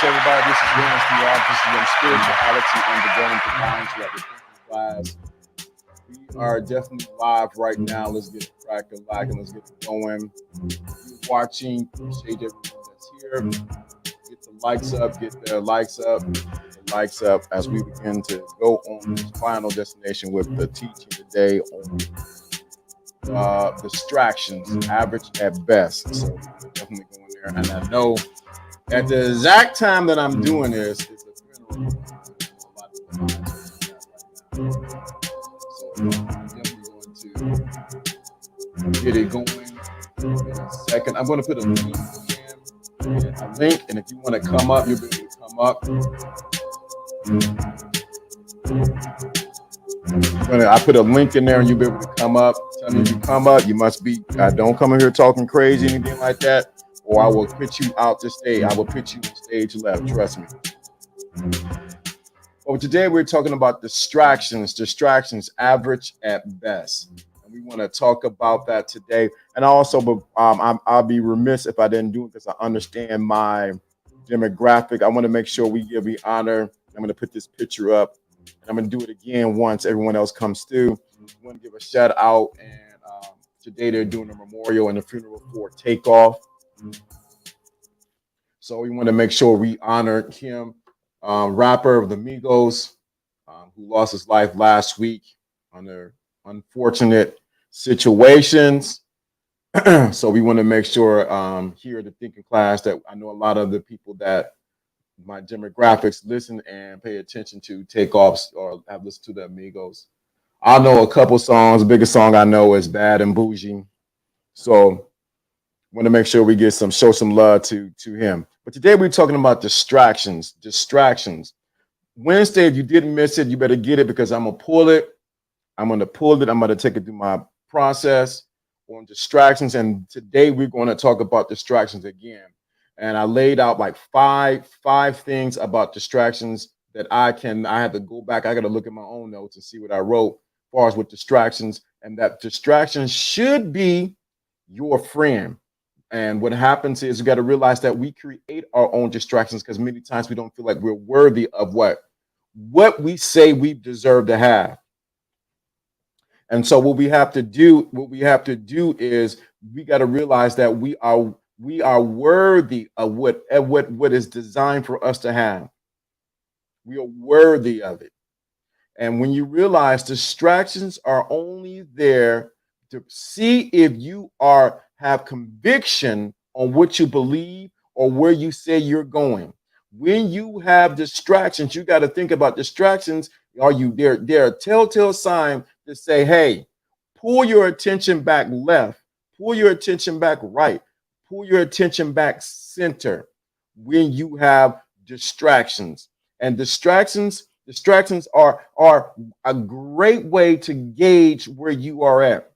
Everybody, this is Lance the Artist of Spirituality and the Going to Mind to the class. We are definitely live right now. Let's get it cracking, like, and let's get it going. If you're watching, appreciate everyone that's here. Get the likes up, get the likes up as we begin to go on this final destination with the teaching today on distractions, average at best. So we're definitely going there. And I know at the exact time that I'm doing this, it's a funeral. A lot of people right now. So I'm definitely going to get it going in a second. I'm going to put a link in, and if you want to come up, you'll be able to come up. I put a link in there, and you'll be able to come up. Tell me if you come up. You must be. Don't come in here talking crazy, anything like that. Or I will put you out to stage. I will put you on stage left. Trust me. Well, today we're talking about distractions. Distractions, average at best. And we want to talk about that today. And also, I'll be remiss if I didn't do it because I understand my demographic. I want to make sure we give you honor. I'm going to put this picture up. And I'm going to do it again once everyone else comes through. I want to give a shout out. And today they're doing a memorial and a funeral for Takeoff. So we want to make sure we honor him, rapper of the Migos, who lost his life last week under unfortunate situations. So we want to make sure here at the Thinking Class that I know a lot of the people that my demographics listen and pay attention to Takeoffs or have listened to the Amigos. I know a couple songs. The biggest song I know is Bad and Bougie. So want to make sure we get show some love to him. But today we're talking about distractions. Wednesday, if you didn't miss it, you better get it because I'm going to pull it. I'm going to take it through my process on distractions. And today we're going to talk about distractions again. And I laid out like five things about distractions that I had to go back. I got to look at my own notes and see what I wrote as far as with distractions, and that distractions should be your friend. And what happens is you got to realize that we create our own distractions because many times we don't feel like we're worthy of what we say we deserve to have. And so what we have to do is we got to realize that we are worthy of what is designed for us to have. We are worthy of it. And when you realize distractions are only there to see if you have conviction on what you believe or where you say you're going. When you have distractions, you got to think about distractions. Are you there? They're a telltale sign to say, hey, pull your attention back left, pull your attention back right, pull your attention back center when you have distractions. And distractions are a great way to gauge where you are at.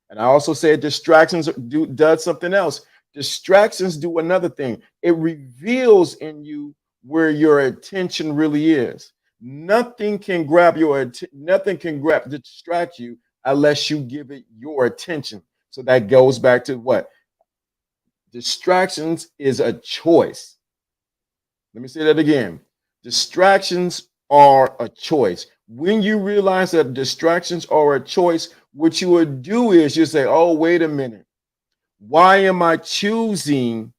And I also said distractions does something else. Distractions do another thing. It reveals in you where your attention really is. Nothing can grab distract you unless you give it your attention. So that goes back to what? Distractions is a choice. Let me say that again. Distractions are a choice. When you realize that distractions are a choice, what you would do is you say, oh, wait a minute. Why am I choosing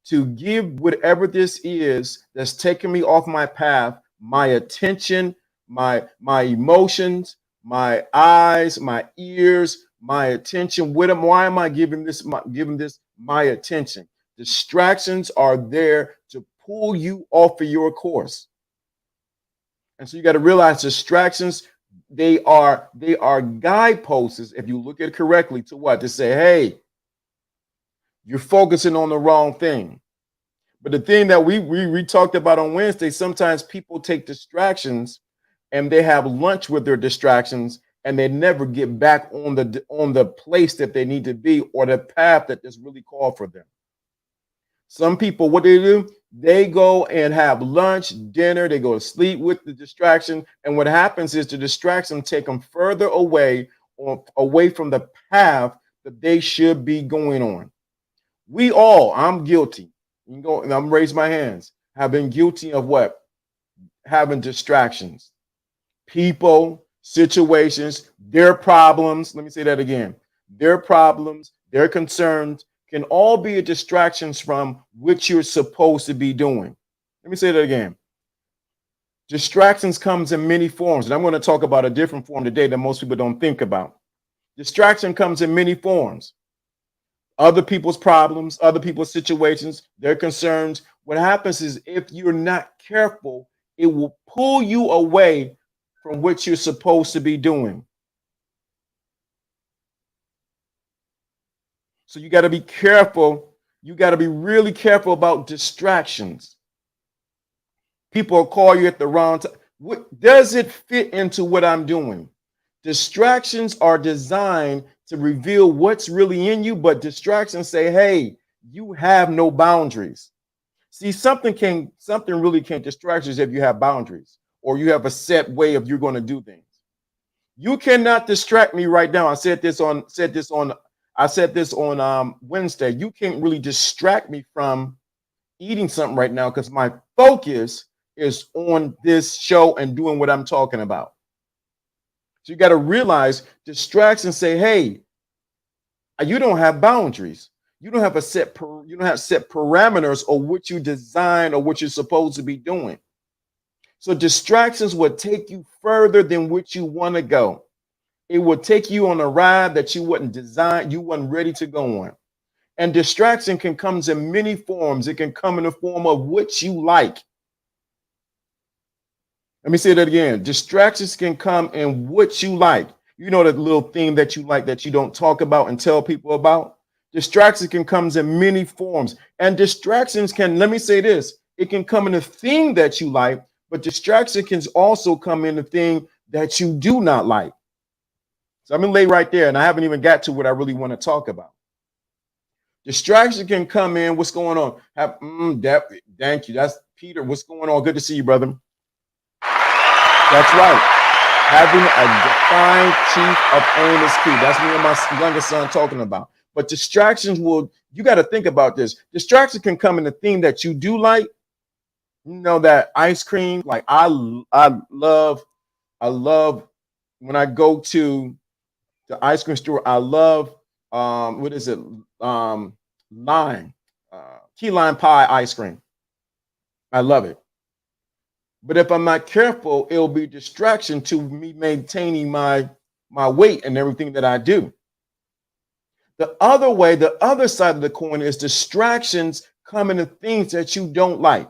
to give whatever this is that's taking me off my path, my attention, my emotions, my eyes, my ears, my attention? Why am I giving this my attention? Distractions are there to pull you off of your course. And so you got to realize distractions, they are guideposts, if you look at it correctly, to what? To say, hey, you're focusing on the wrong thing. But the thing that we talked about on Wednesday, sometimes people take distractions and they have lunch with their distractions and they never get back on the place that they need to be or the path that is really called for them. Some people, what they do, they go and have lunch, dinner, they go to sleep with the distraction. And what happens is the distraction take them further away from the path that they should be going on. I'm guilty. You can go and I'm raise my hands. Have been guilty of what? Having distractions. People, situations, their problems. Let me say that again. Their problems, their concerns can all be a distractions from what you're supposed to be doing. Let me say that again. Distractions comes in many forms, and I'm going to talk about a different form today that most people don't think about. Distraction comes in many forms. Other people's problems, other people's situations, their concerns. What happens is if you're not careful, it will pull you away from what you're supposed to be doing. So you got to be careful. You got to be really careful about distractions. People will call you at the wrong time. Does it fit into what I'm doing? Distractions are designed to reveal what's really in you, but distractions say, hey, you have no boundaries. See, something really can't distract you if you have boundaries or you have a set way of you're going to do things. You cannot distract me right now. I said this on Wednesday. You can't really distract me from eating something right now because my focus is on this show and doing what I'm talking about. So you got to realize distractions say, hey, you don't have boundaries. You don't have set parameters or what you design or what you're supposed to be doing. So distractions will take you further than what you want to go. It will take you on a ride that you wasn't ready to go on. And distraction can come in many forms. It can come in the form of what you like. Let me say that again. Distractions can come in what you like. You know, that little thing that you like that you don't talk about and tell people about. Distraction can come in many forms. And distractions can, let me say this, it can come in a thing that you like, but distraction can also come in a thing that you do not like. So I'm going to lay right there, and I haven't even got to what I really want to talk about. Distraction can come in. What's going on? Thank you. That's Peter. What's going on? Good to see you, brother. That's right. Having a defined chief of aim is key. That's me and my youngest son talking about. But distractions you got to think about this. Distraction can come in the thing that you do like. You know, that ice cream. Like I love when I go to the ice cream store. I love what is it? Key lime pie ice cream. I love it. But if I'm not careful, it'll be a distraction to me maintaining my weight and everything that I do. The other side of the coin is distractions come into things that you don't like.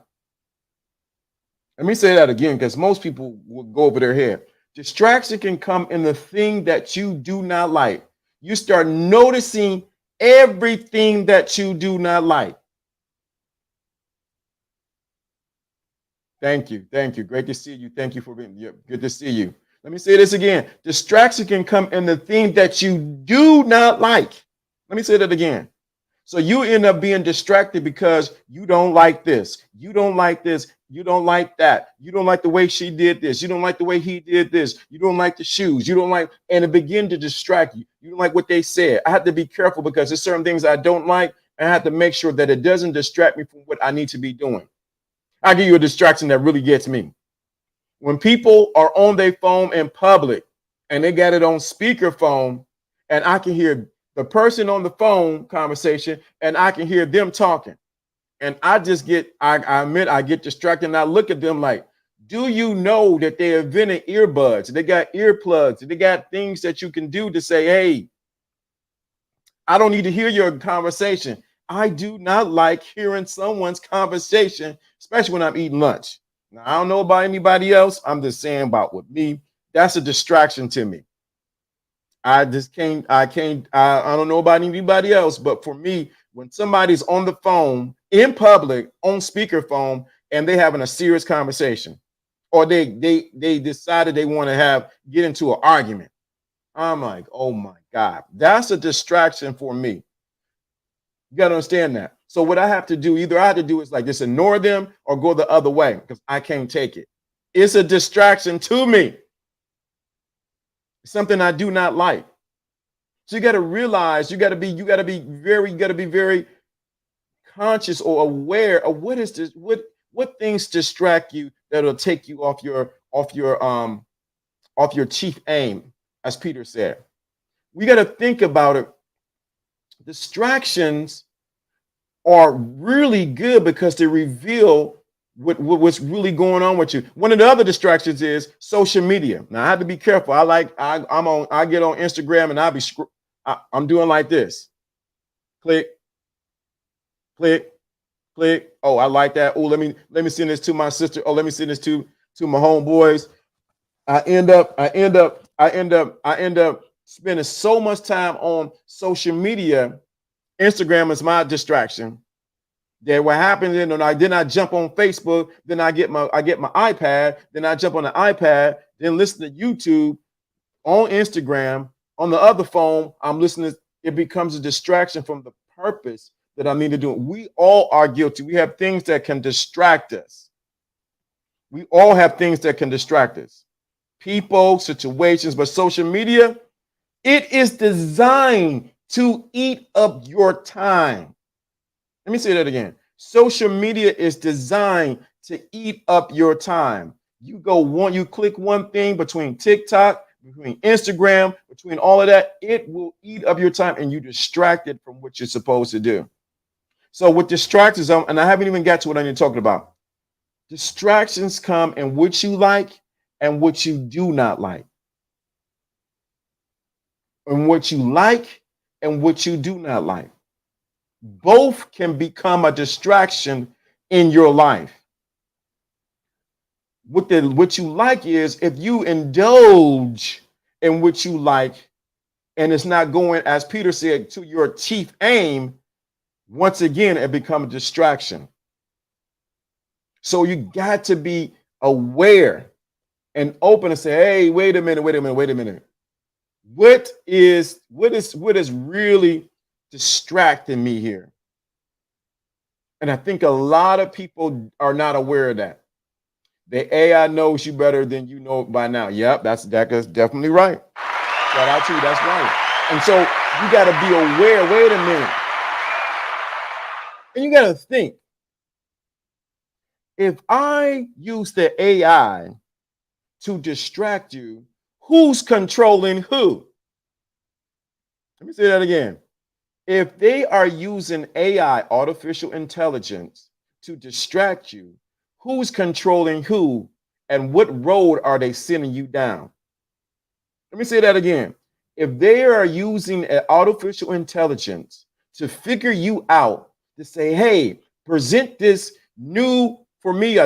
Let me say that again because most people will go over their head. Distraction can come in the thing that you do not like. You start noticing everything that you do not like. Thank you. Thank you. Great to see you. Thank you for being here. Good to see you. Let me say this again. Distraction can come in the thing that you do not like. Let me say that again. So you end up being distracted because you don't like this. You don't like this. You don't like that. You don't like the way she did this. You don't like the way he did this. You don't like the shoes. You don't like, and it begin to distract you. You don't like what they said. I have to be careful because there's certain things I don't like. And I have to make sure that it doesn't distract me from what I need to be doing. I'll give you a distraction that really gets me. When people are on their phone in public and they got it on speakerphone, and I can hear the person on the phone conversation and I can hear them talking. And I just get, I admit, I get distracted and I look at them like, do you know that they invented earbuds? They got earplugs. They got things that you can do to say, hey, I don't need to hear your conversation. I do not like hearing someone's conversation, especially when I'm eating lunch. Now, I don't know about anybody else. I'm just saying about with me. That's a distraction to me. I don't know about anybody else, but for me, when somebody's on the phone in public on speakerphone and they having a serious conversation, or they decided they want to get into an argument, I'm like, oh my God, that's a distraction for me. You got to understand that. So what I have to do, either I have to do is like just ignore them or go the other way because I can't take it. It's a distraction to me. It's something I do not like. So you got to realize you got to be very conscious or aware of what is this, what things distract you that'll take you off your chief aim, as Peter said. We got to think about it. Distractions are really good because they reveal what's really going on with you. One of the other distractions is social media. Now I have to be careful. I get on Instagram and I'm doing like this. Click, click, click. Oh, I like that. Oh, let me send this to my sister. Oh, let me send this to my homeboys. I end up spending so much time on social media. Instagram is my distraction. Then what happens? Then I jump on Facebook. Then I get my iPad. Then I jump on the iPad. Then listen to YouTube on Instagram. On the other phone, I'm listening. It becomes a distraction from the purpose that I need to do. We all are guilty. We have things that can distract us. We all have things that can distract us. People, situations, but social media, it is designed to eat up your time. Let me say that again. Social media is designed to eat up your time. You click one thing between TikTok, between Instagram, between all of that, it will eat up your time and you're distracted from what you're supposed to do. So with distractions, and I haven't even got to what I'm talking about. Distractions come in what you like and what you do not like. And what you like and what you do not like. Both can become a distraction in your life. What you like is if you indulge in what you like and it's not going, as Peter said, to your chief aim, once again, it becomes a distraction. So you got to be aware and open and say, hey, wait a minute. What is really distracting me here? And I think a lot of people are not aware of that. The AI knows you better than you know by now. Yep, that's definitely right. Shout out to you. That's right. And so you got to be aware. Wait a minute. And you got to think. If I use the AI to distract you, who's controlling who? Let me say that again. If they are using AI, artificial intelligence, to distract you, who's controlling who and what road are they sending you down? Let me say that again. If they are using an artificial intelligence to figure you out, to say, hey, present this a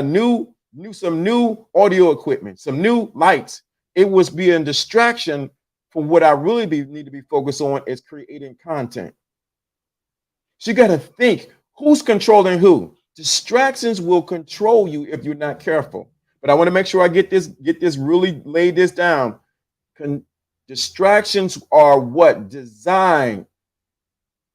new some new audio equipment, some new lights. It was being a distraction from what I really need to be focused on is creating content. So you got to think who's controlling who. Distractions will control you if you're not careful. But I want to make sure I get this really lay this down. Distractions are what? Designed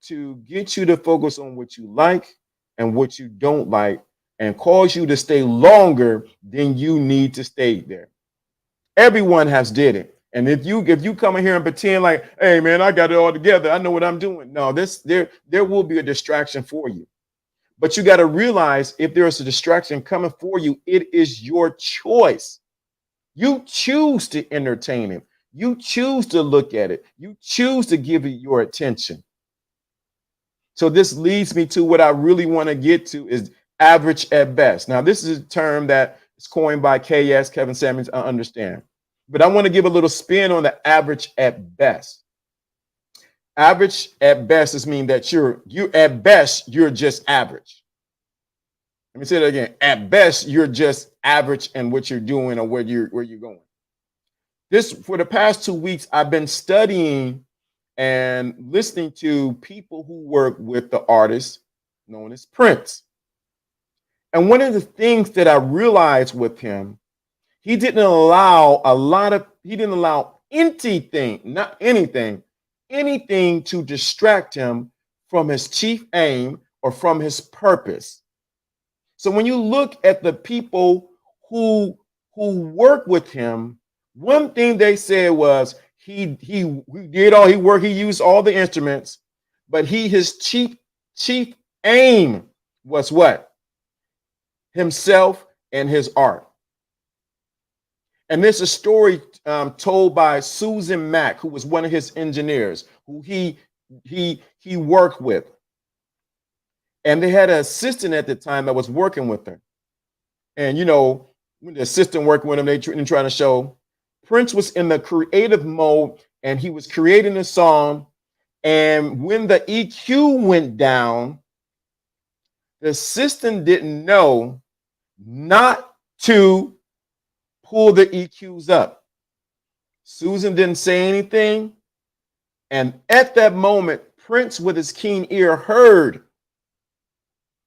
to get you to focus on what you like and what you don't like and cause you to stay longer than you need to stay there. Everyone has did it. And if you come in here and pretend like, hey man, I got it all together, I know what I'm doing. No, there will be a distraction for you. But you got to realize if there is a distraction coming for you, it is your choice. You choose to entertain it. You choose to look at it. You choose to give it your attention. So this leads me to what I really want to get to is average at best. Now, this is a term that is coined by KS, Kevin Samuels, I understand. But I want to give a little spin on the average at best. Average at best is mean that you're at best, you're just average. Let me say that again. At best, you're just average in what you're doing or where you're going. This for the past 2 weeks, I've been studying and listening to people who work with the artist known as Prince. And one of the things that I realized with him, he didn't allow anything to distract him from his chief aim or from his purpose. So when you look at the people who work with him, one thing they said was he did all he worked, he used all the instruments, but his chief aim was what? Himself and his art. And there's a story told by Susan Mack, who was one of his engineers, who he worked with. And they had an assistant at the time that was working with her. And, you know, when the assistant working with him, they trying to show Prince was in the creative mode and he was creating a song. And when the EQ went down, the assistant didn't know not to pull the EQs up. Susan didn't say anything. And at that moment, Prince, with his keen ear, heard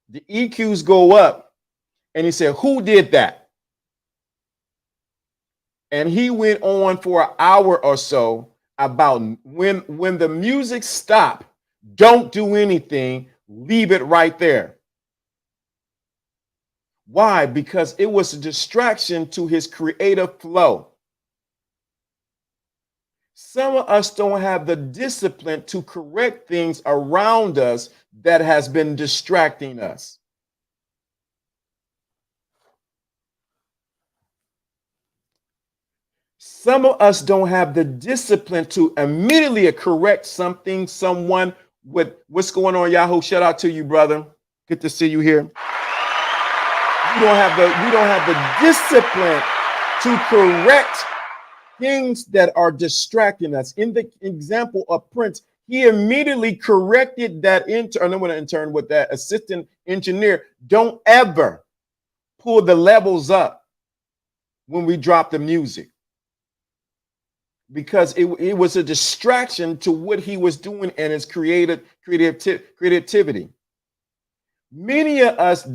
the EQs go up. And he said, "Who did that?" And he went on for an hour or so about when the music stopped, don't do anything, leave it right there. Why? Because it was a distraction to his creative flow. Some of us don't have the discipline to correct things around us that has been distracting us. Some of us don't have the discipline to immediately correct something, someone with what's going on, Yahoo. Shout out to you, brother. Good to see you here. We don't have the discipline to correct things that are distracting us. In the example of Prince, he immediately corrected that intern with that assistant engineer. Don't ever pull the levels up when we drop the music, because it was a distraction to what he was doing and his creativity. Many of us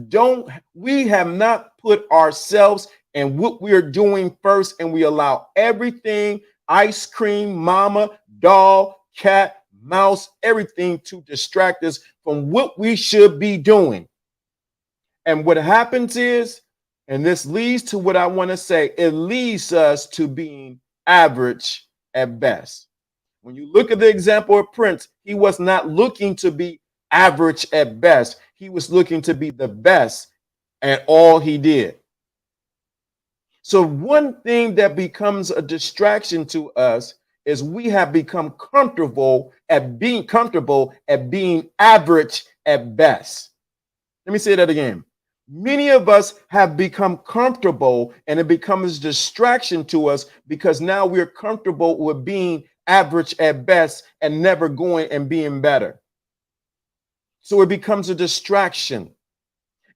we have not put ourselves and what we are doing first, and we allow everything, ice cream, mama, doll, cat, mouse, everything to distract us from what we should be doing. And what happens is, and this leads to what I want to say, it leads us to being average at best. When you look at the example of Prince, he was not looking to be average at best. He was looking to be the best at all he did. So one thing that becomes a distraction to us is we have become comfortable at being average at best. Let me say that again. Many of us have become comfortable, and it becomes a distraction to us because now we're comfortable with being average at best and never going and being better. So it becomes a distraction.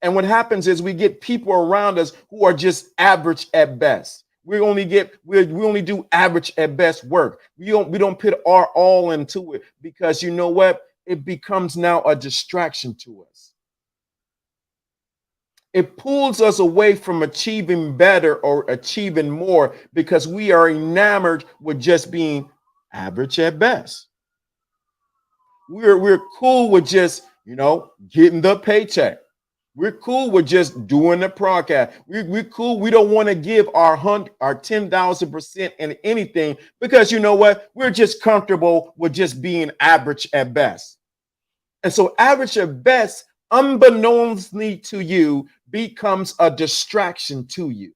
And what happens is we get people around us who are just average at best. We only do average at best work. We don't put our all into it, because you know what? It becomes now a distraction to us. It pulls us away from achieving better or achieving more, because we are enamored with just being average at best. We're cool with just, getting the paycheck. We're cool with just doing the podcast. We're cool. We don't want to give our 10,000% in anything, because you know what? We're just comfortable with just being average at best. And so average at best, unbeknownstly to you, becomes a distraction to you.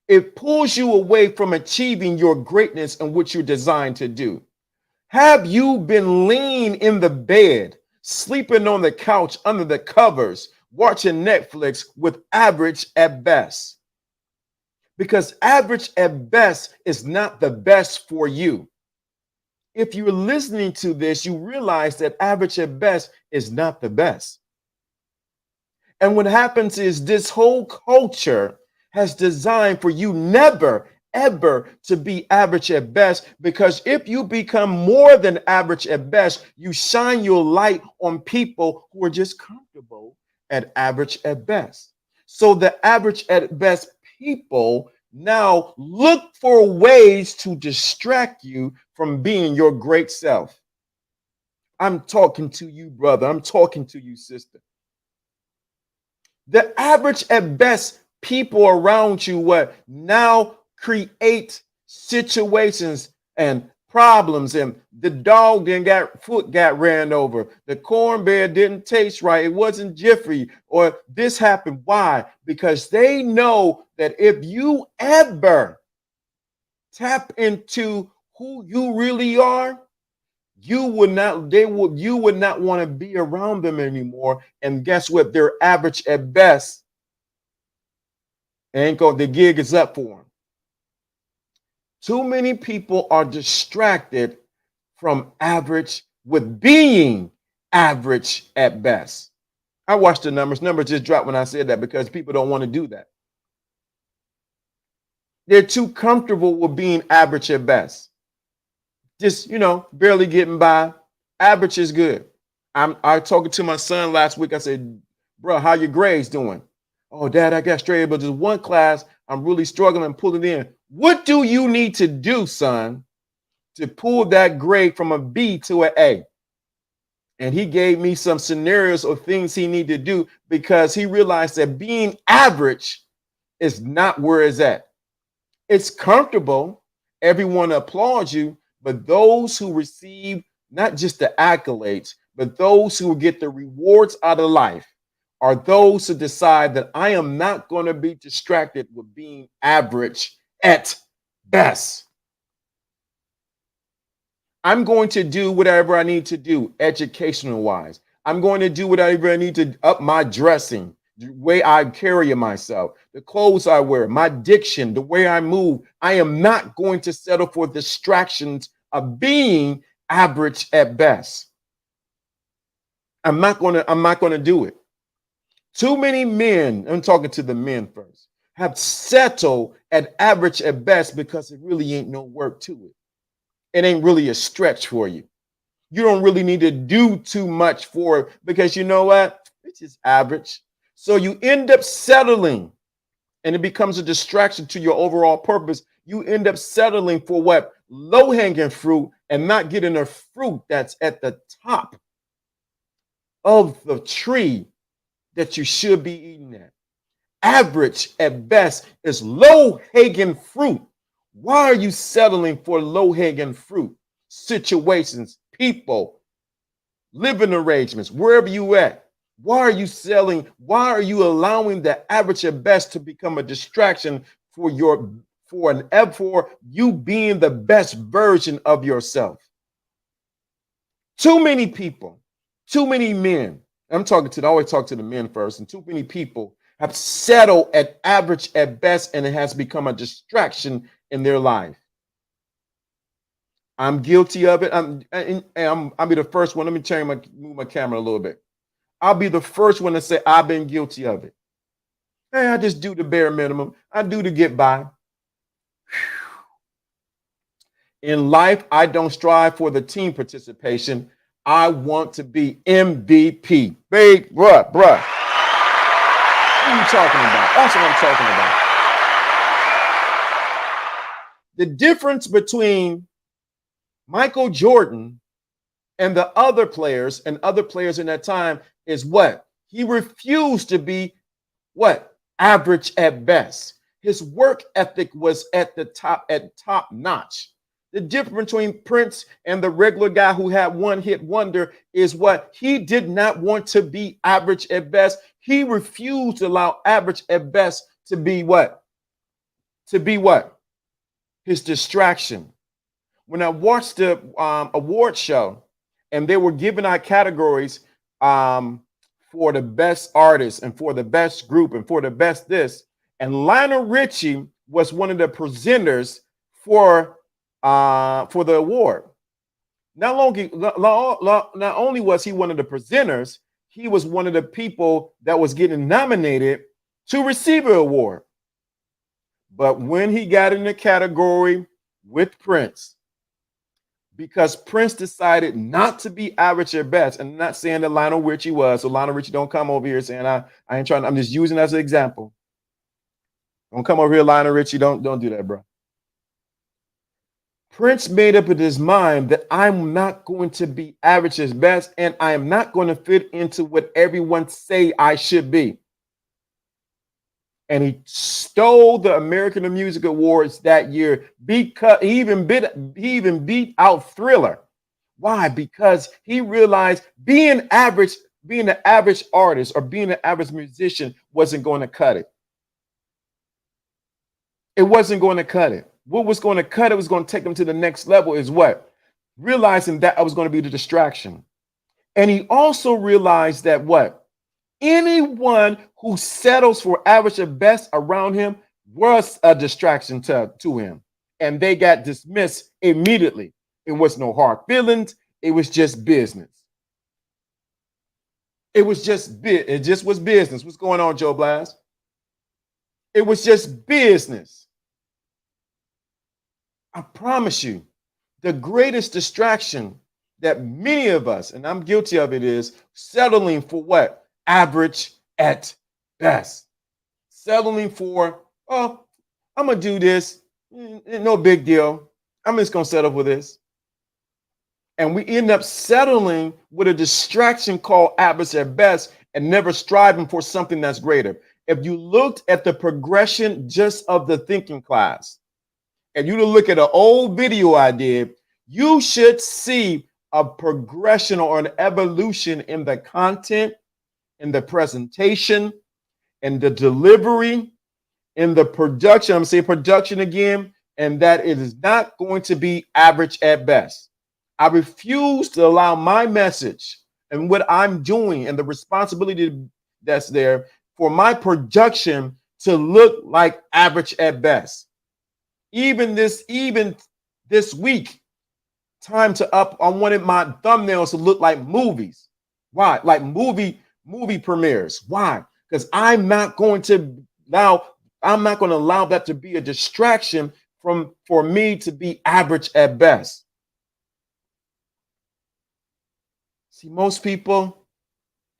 It pulls you away from achieving your greatness and what you're designed to do. Have you been laying in the bed, sleeping on the couch under the covers, watching Netflix with average at best? Because average at best is not the best for you. If you're listening to this, you realize that average at best is not the best. And what happens is this whole culture has designed for you never, ever to be average at best, because if you become more than average at best, you shine your light on people who are just comfortable at average at best. So the average at best people now look for ways to distract you from being your great self. I'm talking to you, brother. I'm talking to you, sister. The average at best people around you what now create situations and problems, and the dog got ran over, the cornbread didn't taste right, it wasn't jiffy, or this happened. Why? Because they know that if you ever tap into who you really are, you would not want to be around them anymore. And guess what? They're average at best. The gig is up for them. Too many people are distracted from average with being average at best. I watched the numbers. Numbers just dropped when I said that, because people don't want to do that. They're too comfortable with being average at best. Just, barely getting by. Average is good. I talking to my son last week. I said, bro, how your grades doing? Oh, Dad, I got straight, but just one class I'm really struggling pulling in. What do you need to do, son, to pull that grade from a B to an A? And he gave me some scenarios of things he needed to do, because he realized that being average is not where it's at. It's comfortable. Everyone applauds you, but those who receive not just the accolades, but those who get the rewards out of life are those who decide that I am not going to be distracted with being average at best. I'm going to do whatever I need to do educational wise. I'm going to do whatever I need to up my dressing, the way I carry myself, the clothes I wear, my diction, the way I move. I am not going to settle for distractions of being average at best. I'm not going to do it. Too many men, I'm talking to the men first, have settled at average at best, because it really ain't no work to it. It ain't really a stretch for you. You don't really need to do too much for it, because you know what? It's just average. So you end up settling, and it becomes a distraction to your overall purpose. You end up settling for what? Low-hanging fruit, and not getting the fruit that's at the top of the tree that you should be eating at. Average at best is low-hanging fruit. Why are you settling for low-hanging fruit? Situations, people, living arrangements, wherever you at. Why are you selling? Why are you allowing the average at best to become a distraction for you being the best version of yourself? Too many people, too many men. I always talk to the men first, and too many people have settled at average at best, and it has become a distraction in their life. I'm guilty of it. I'll be the first one. Let me move my camera a little bit. I'll be the first one to say I've been guilty of it. Hey, I just do the bare minimum. I do to get by. In life, I don't strive for the team participation. I want to be MVP. Big bruh. What are you talking about? That's what I'm talking about. The difference between Michael Jordan and the other players and other players in that time is what? He refused to be what? Average at best. His work ethic was at top notch. The difference between Prince and the regular guy who had one hit wonder is what? He did not want to be average at best. He refused to allow average at best to be what? To be what? His distraction. When I watched the award show and they were giving out categories for the best artist and for the best group and for the best this, and Lionel Richie was one of the presenters for the award. Not only was he one of the presenters, he was one of the people that was getting nominated to receive an award. But when he got in the category with Prince, because Prince decided not to be average at best, and I'm not saying that Lionel Richie was, so Lionel Richie don't come over here saying I ain't trying, I'm just using as an example. Don't come over here, Lionel Richie, don't do that, bro. Prince made up in his mind that I'm not going to be average at best, and I am not going to fit into what everyone say I should be. And he stole the American Music Awards that year because he even beat out Thriller. Why? Because he realized being an average artist or being an average musician wasn't going to cut it. It wasn't going to cut it. What was going to cut it was going to take them to the next level is what? Realizing that I was going to be the distraction. And he also realized that what? Anyone who settles for average at best around him was a distraction to him. And they got dismissed immediately. It was no hard feelings. It was just business. It was just business. What's going on, Joe Blast? It was just business. I promise you, the greatest distraction that many of us, and I'm guilty of it, is settling for what? Average at best. Settling for, oh, I'm going to do this. No big deal. I'm just going to settle for this. And we end up settling with a distraction called average at best and never striving for something that's greater. If you looked at the progression just of the thinking class, and you to look at an old video I did, you should see a progression or an evolution in the content, in the presentation, in the delivery, in the production. I'm going to say production again, and that it is not going to be average at best. I refuse to allow my message and what I'm doing and the responsibility that's there for my production to look like average at best. Even this week, Time to Up, I wanted my thumbnails to look like movies. Why? Like movie premieres. Why? Because I'm not going to allow that to be a distraction for me to be average at best. See, most people,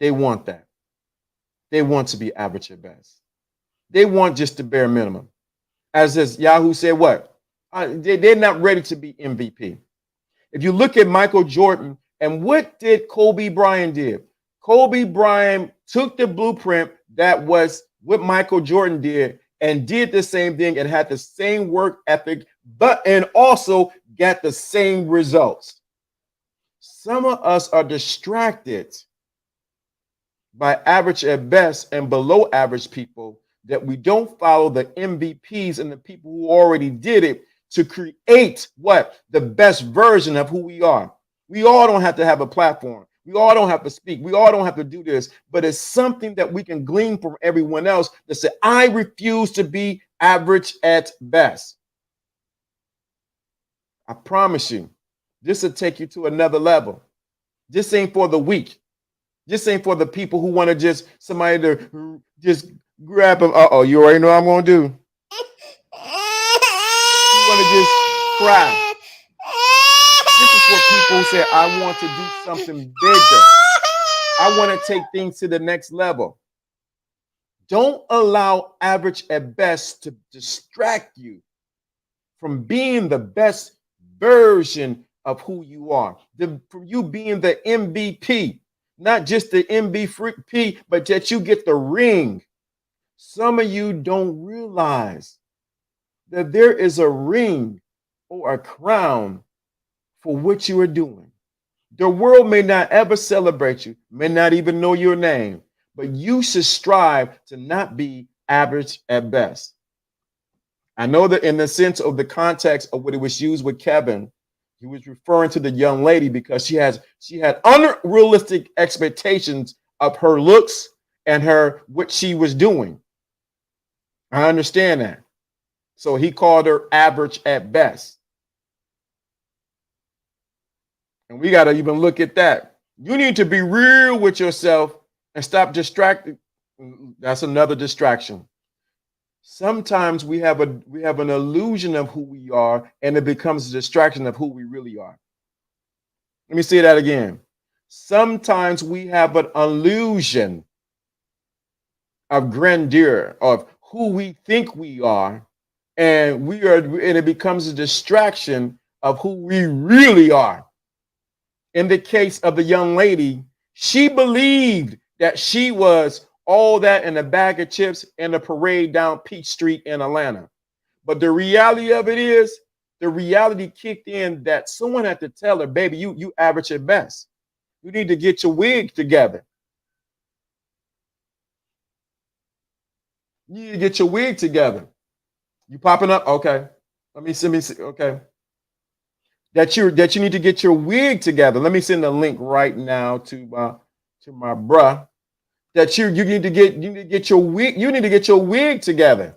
they want that. They want to be average at best. They want just the bare minimum. As this Yahoo said, what? They're not ready to be MVP. If you look at Michael Jordan and what did Kobe Bryant did? Kobe Bryant took the blueprint that was what Michael Jordan did and did the same thing and had the same work ethic, and also got the same results. Some of us are distracted by average at best and below average people, that we don't follow the MVPs and the people who already did it to create what? The best version of who we are. We all don't have to have a platform. We all don't have to speak. We all don't have to do this, but it's something that we can glean from everyone else that said, I refuse to be average at best. I promise you, this will take you to another level. This ain't for the weak. This ain't for the people who want to just somebody to just grab them. Uh-oh, you already know what I'm going to do. You want to just cry. This is for people who say, I want to do something bigger. I want to take things to the next level. Don't allow average at best to distract you from being the best version of who you are. From you being the MVP, not just the MVP, but that you get the ring. Some of you don't realize that there is a ring or a crown for what you are doing. The world may not ever celebrate you, may not even know your name, but you should strive to not be average at best. I know that in the sense of the context of what it was used with Kevin, he was referring to the young lady because she had unrealistic expectations of her looks and what she was doing. I understand that. So he called her average at best. And we got to even look at that. You need to be real with yourself and stop distracting. That's another distraction. Sometimes we have an illusion of who we are, and it becomes a distraction of who we really are. Let me say that again. Sometimes we have an illusion of grandeur, of who we think we are, and it becomes a distraction of who we really are. In the case of the young lady, she believed that she was all that in a bag of chips in a parade down Peach Street in Atlanta. But the reality of it is, the reality kicked in that someone had to tell her, baby, you average at best. You need to get your wig together. You need to get your wig together. You popping up? Okay. Let me see. Okay. That you need to get your wig together. Let me send a link right now to my bruh. That you need to get your wig. You need to get your wig together.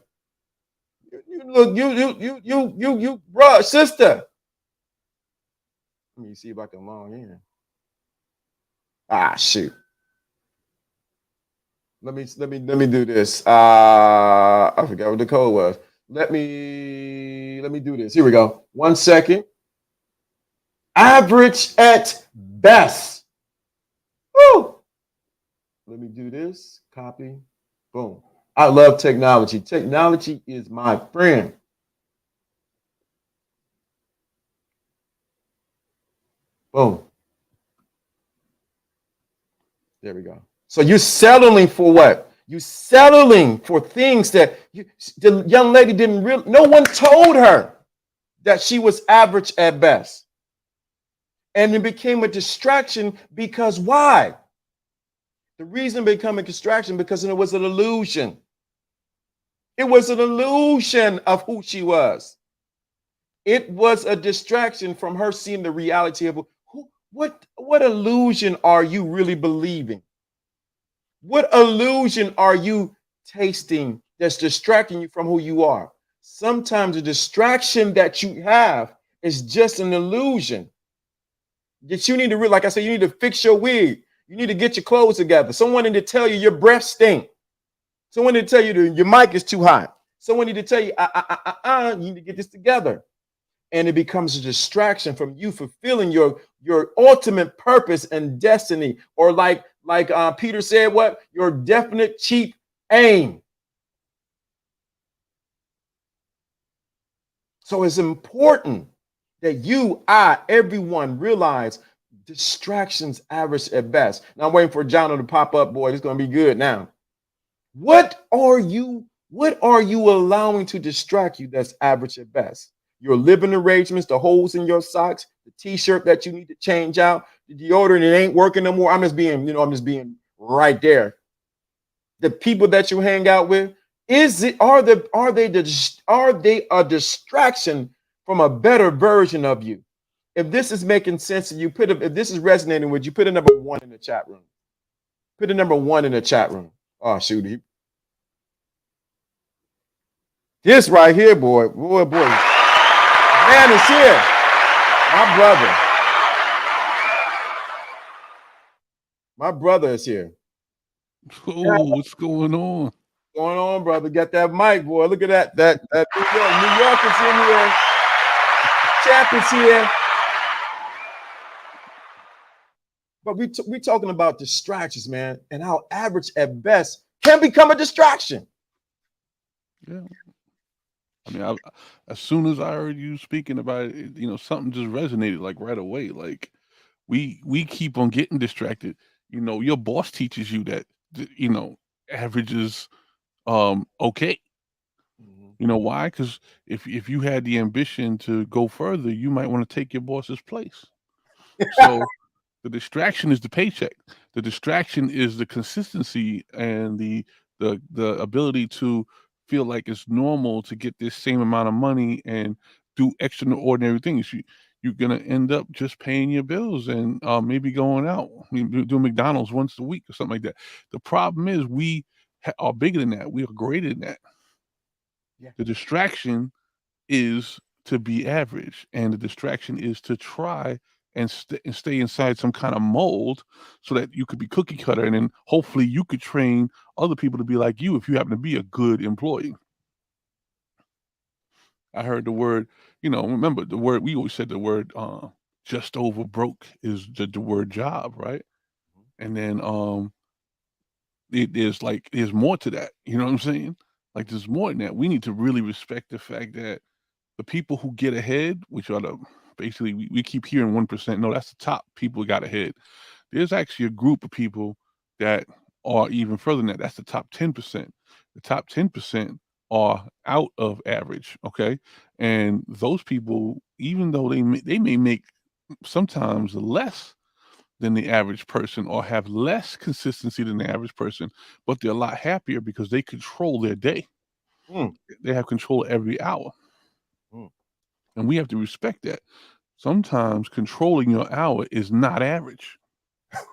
You bruh, sister. Let me see if I can log in. Ah, shoot. Let me do this. I forgot what the code was. Let me do this. Here we go. 1 second. Average at best. Woo! Let me do this. Copy. Boom. I love technology. Technology is my friend. Boom. There we go. So you're settling for what? You're settling for things that the young lady didn't really, no one told her that she was average at best. And it became a distraction because why? The reason it became a distraction because it was an illusion. It was an illusion of who she was. It was a distraction from her seeing the reality of what illusion are you really believing? What illusion are you tasting that's distracting you from who you are? Sometimes the distraction that you have is just an illusion. That you need to, like I said, you need to fix your wig. You need to get your clothes together. Someone need to tell you your breath stink. Someone need to tell you your mic is too hot. Someone need to tell you, you need to get this together. And it becomes a distraction from you fulfilling your ultimate purpose and destiny, or like Peter said, what? Your definite cheap aim. So it's important that everyone realize distractions average at best. Now I'm waiting for Jono to pop up, boy. It's going to be good now. What are you allowing to distract you that's average at best? Your living arrangements, the holes in your socks, the t-shirt that you need to change out, the deodorant, it ain't working no more. I'm just being right there. The people that you hang out with, are they a distraction from a better version of you? If this is making sense to you, if this is resonating with you, put a number 1 in the chat room. Put a number 1 in the chat room. Oh, shoot. This right here, boy. Man is here. My brother. My brother is here. Oh, what's going on? Going on, brother? Get that mic, boy. Look at that. That New York is in here. Champ is here. But we talking about distractions, man, and how average at best can become a distraction. Yeah. I mean, as soon as I heard you speaking about it, something just resonated like right away. Like we keep on getting distracted. Your boss teaches you that average is okay. Mhm. You know why? Because if you had the ambition to go further, you might want to take your boss's place. So the distraction is the paycheck. The distraction is the consistency and the ability to feel like it's normal to get this same amount of money and do extraordinary things. You're gonna end up just paying your bills and maybe going out, do McDonald's once a week or something like that. The problem is we are bigger than that. We are greater than that. Yeah. The distraction is to be average, and the distraction is to try and stay inside some kind of mold so that you could be cookie cutter, and then hopefully you could train other people to be like you if you happen to be a good employee. I heard the word, remember the word we always said the word just over broke is the word job, right? And then there's more to that. You know what I'm saying? Like there's more than that. We need to really respect the fact that the people who get ahead, which are the basically we keep hearing 1%. No, that's the top people who got ahead. There's actually a group of people that are even further than that. That's the top 10%. The top 10% are out of average. Okay. And those people, even though they may make sometimes less than the average person or have less consistency than the average person, but they're a lot happier because they control their day. Mm, They have control every hour. mm. And we have to respect that. Sometimes controlling your hour is not average.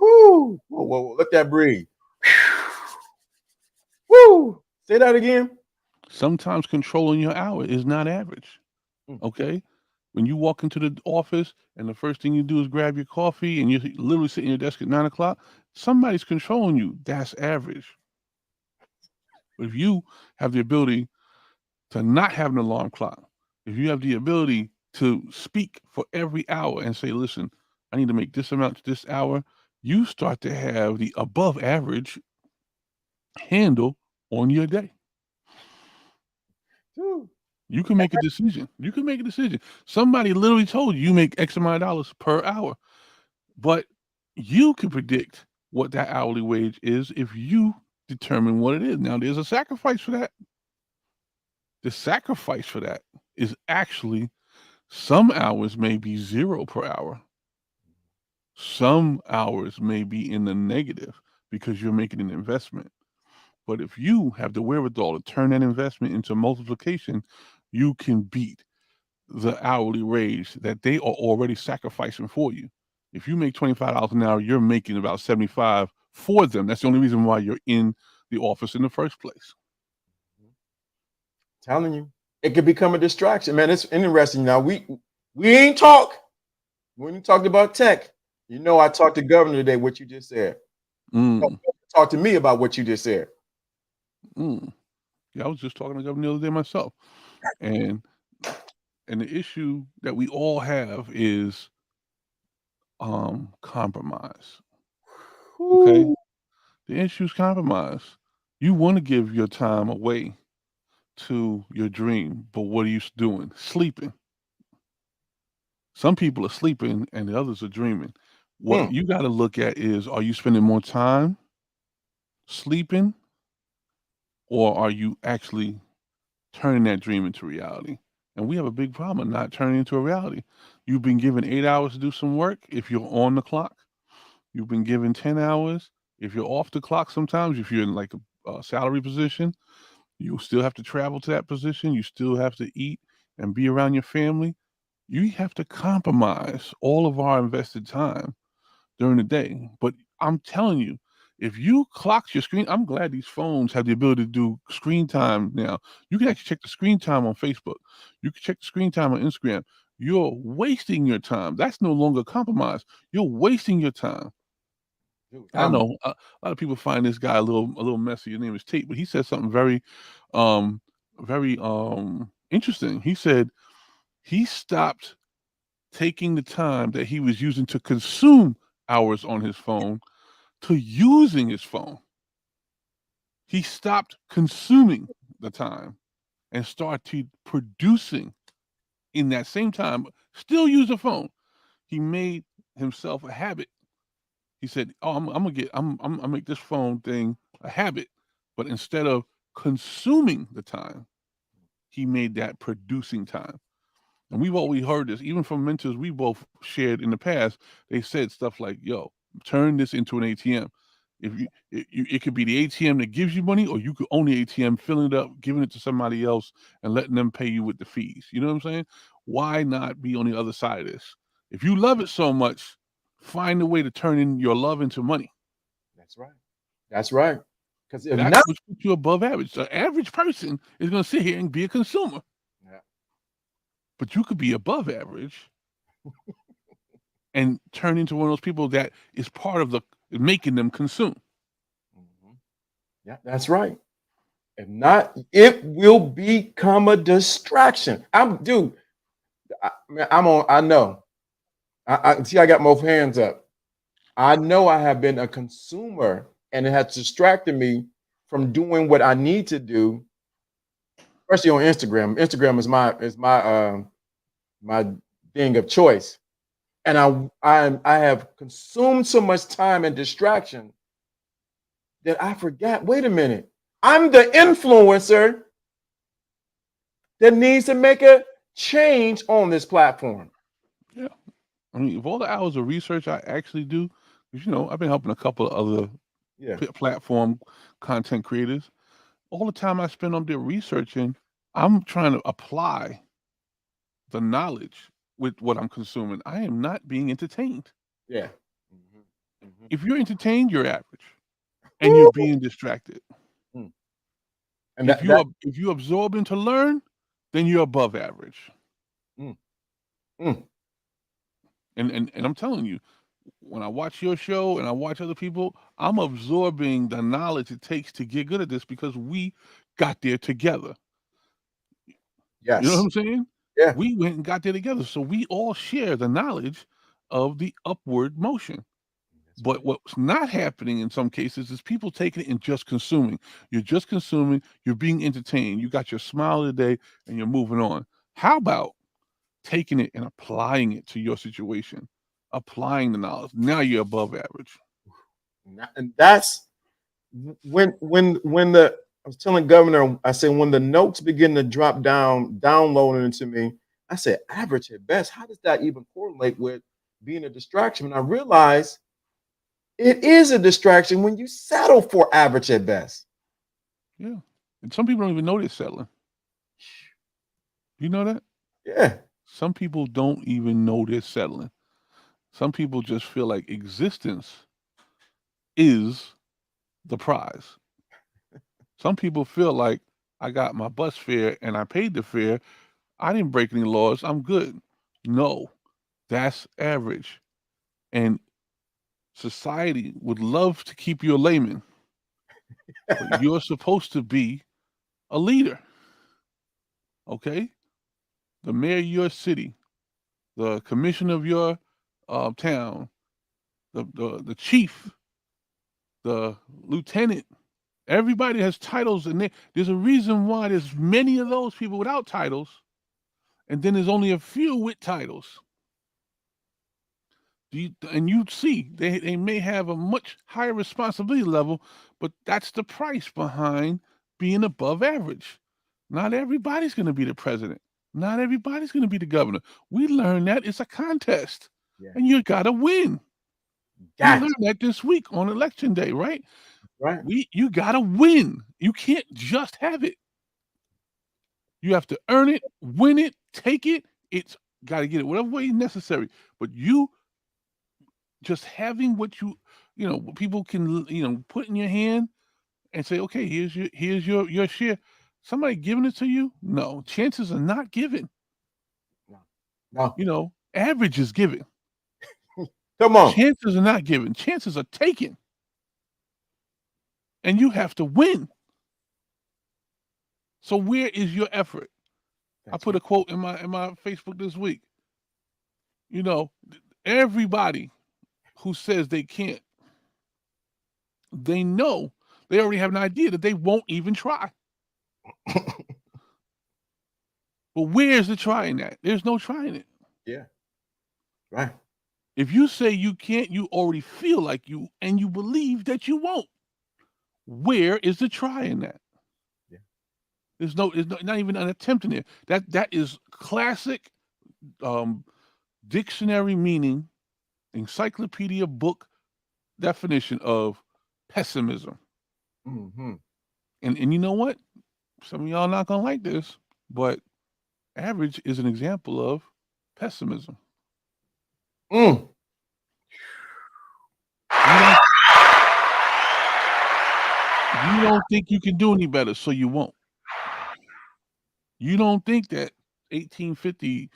Woo! Whoa, whoa, whoa. Let that breathe. Woo! Say that again. Sometimes controlling your hour is not average. Mm. Okay? When you walk into the office and the first thing you do is grab your coffee and you're literally sitting at your desk at 9 o'clock, somebody's controlling you. That's average. But if you have the ability to not have an alarm clock, if you have the ability to speak for every hour and say, listen, I need to make this amount to this hour, you start to have the above average handle on your day. Woo. You can make a decision. You can make a decision. Somebody literally told you make X amount of dollars per hour, but you can predict what that hourly wage is if you determine what it is. Now, there's a sacrifice for that. The sacrifice for that is actually some hours may be zero per hour. Some hours may be in the negative because you're making an investment. But if you have the wherewithal to turn that investment into multiplication, you can beat the hourly wage that they are already sacrificing for you. If you make $25 an hour, you're making about 75 for them. That's the only reason why you're in the office in the first place. Telling you, it could become a distraction, man. It's interesting. Now we ain't talk when you talked about tech. You know, I talked to Governor today. What you just said. Mm, Talk to me about what you just said. mm. Yeah, I was just talking to the governor the other day myself, and the issue that we all have is compromise. Okay, Woo. the issue is compromise. You want to give your time away to your dream, but what are you doing? Sleeping. Some people are sleeping and the others are dreaming. What Mm. you got to look at is, are you spending more time sleeping, or are you actually turning that dream into reality? And we have a big problem of not turning into a reality. You've been given 8 hours to do some work if you're on the clock. You've been given 10 hours if you're off the clock sometimes, if you're in like a salary position. You still have to travel to that position. You still have to eat and be around your family. You have to compromise all of our invested time during the day. But I'm telling you, if you clock your screen, I'm glad these phones have the ability to do screen time now. You can actually check the screen time on Facebook. You can check the screen time on Instagram. You're wasting your time. That's no longer compromise. You're wasting your time. Dude, I know a lot of people find this guy a little messy. His name is Tate, but he said something um, very interesting. He said he stopped taking the time that he was using to consume hours on his phone to using his phone. He stopped consuming the time and started producing in that same time, still use the phone. He made himself a habit. He said, "Oh, I'm gonna make this phone thing a habit." But instead of consuming the time, he made that producing time. And we've always heard this, even from mentors we both shared in the past. They said stuff like, "Yo, turn this into an ATM. If it could be the ATM that gives you money, or you could own the ATM, filling it up, giving it to somebody else, and letting them pay you with the fees." You know what I'm saying? Why not be on the other side of this? If you love it so much, find a way to turn in your love into money. That's right. That's right. Because if That's not, what puts you above average. The average person is going to sit here and be a consumer, yeah. but you could be above average and turn into one of those people that is part of the making them consume. Mhm. Yeah, that's right. If not, it will become a distraction. Dude. Man, I'm on. I know. I see. I got both hands up. I know I have been a consumer, and it has distracted me from doing what I need to do, especially on Instagram. Instagram is my thing of choice, and I have consumed so much time and distraction that I forgot. Wait a minute, I'm the influencer that needs to make a change on this platform. Yeah. I mean, of all the hours of research I actually do, 'cause, I've been helping a couple of other Yeah, platform content creators. All the time I spend on there researching, I'm trying to apply the knowledge with what I'm consuming. I am not being entertained. yeah. Mhm, mhm. If you're entertained, you're average, and you're Woo! being distracted. Mm. And that If you absorb and to learn, then you're above average. mm, mm. And I'm telling you, when I watch your show and I watch other people, I'm absorbing the knowledge it takes to get good at this because we got there together. You know what Yes. I'm saying? Yeah. We went and got there together. So we all share the knowledge of the upward motion. That's But right. what's not happening in some cases is people taking it and just consuming. You're just consuming, you're being entertained. You got your smile of the day and you're moving on. How about taking it and applying it to your situation? Applying the knowledge. Now you're above average. And that's when the I was telling Governor, I said when the notes begin to drop down, downloading into me, I said average at best. How does that even correlate with being a distraction? And I realized it is a distraction when you settle for average at best. Yeah. And some people don't even know they're settling. You know that? Yeah. Some people don't even know they're settling. Some people just feel like existence is the prize. Some people feel like I got my bus fare and I paid the fare. I didn't break any laws. I'm good. No, that's average. And society would love to keep you a layman, but you're supposed to be a leader. Okay? The mayor of your city, the commissioner of your town, the chief, the lieutenant. Everybody has titles, and there's a reason why there's many of those people without titles, and then there's only a few with titles. And you see, they may have a much higher responsibility level, but that's the price behind being above average. Not everybody's going to be the president. Not everybody's going to be the governor. We learned that it's a contest, Yeah. and you got to win. We Got learned that this week on election day, right? right. You got to win. You can't just have it. You have to earn it, win it, take it. It's got to get it whatever way necessary. But you just having what what people can put in your hand and say, okay, here's your share. Somebody giving it to you? No, chances are not given. No. No. Average is given. Come on. Chances are not given. Chances are taken. and you have to win. So where is your effort? I put a quote in my Facebook this week. You know, everybody who says they can't, they know they already have an idea that they won't even try. But where's the trying at? There's no trying it. Yeah. Right. If you say you can't, you already feel like you, and you believe that you won't. Where is the trying that? Yeah. There's not even an attempt in there. That is classic dictionary meaning, encyclopedia book definition of pessimism. Mm-hmm. And you know what? Some of y'all not gonna like this, but average is an example of pessimism. Mm. You don't think you can do any better, so you won't. You don't think that 1850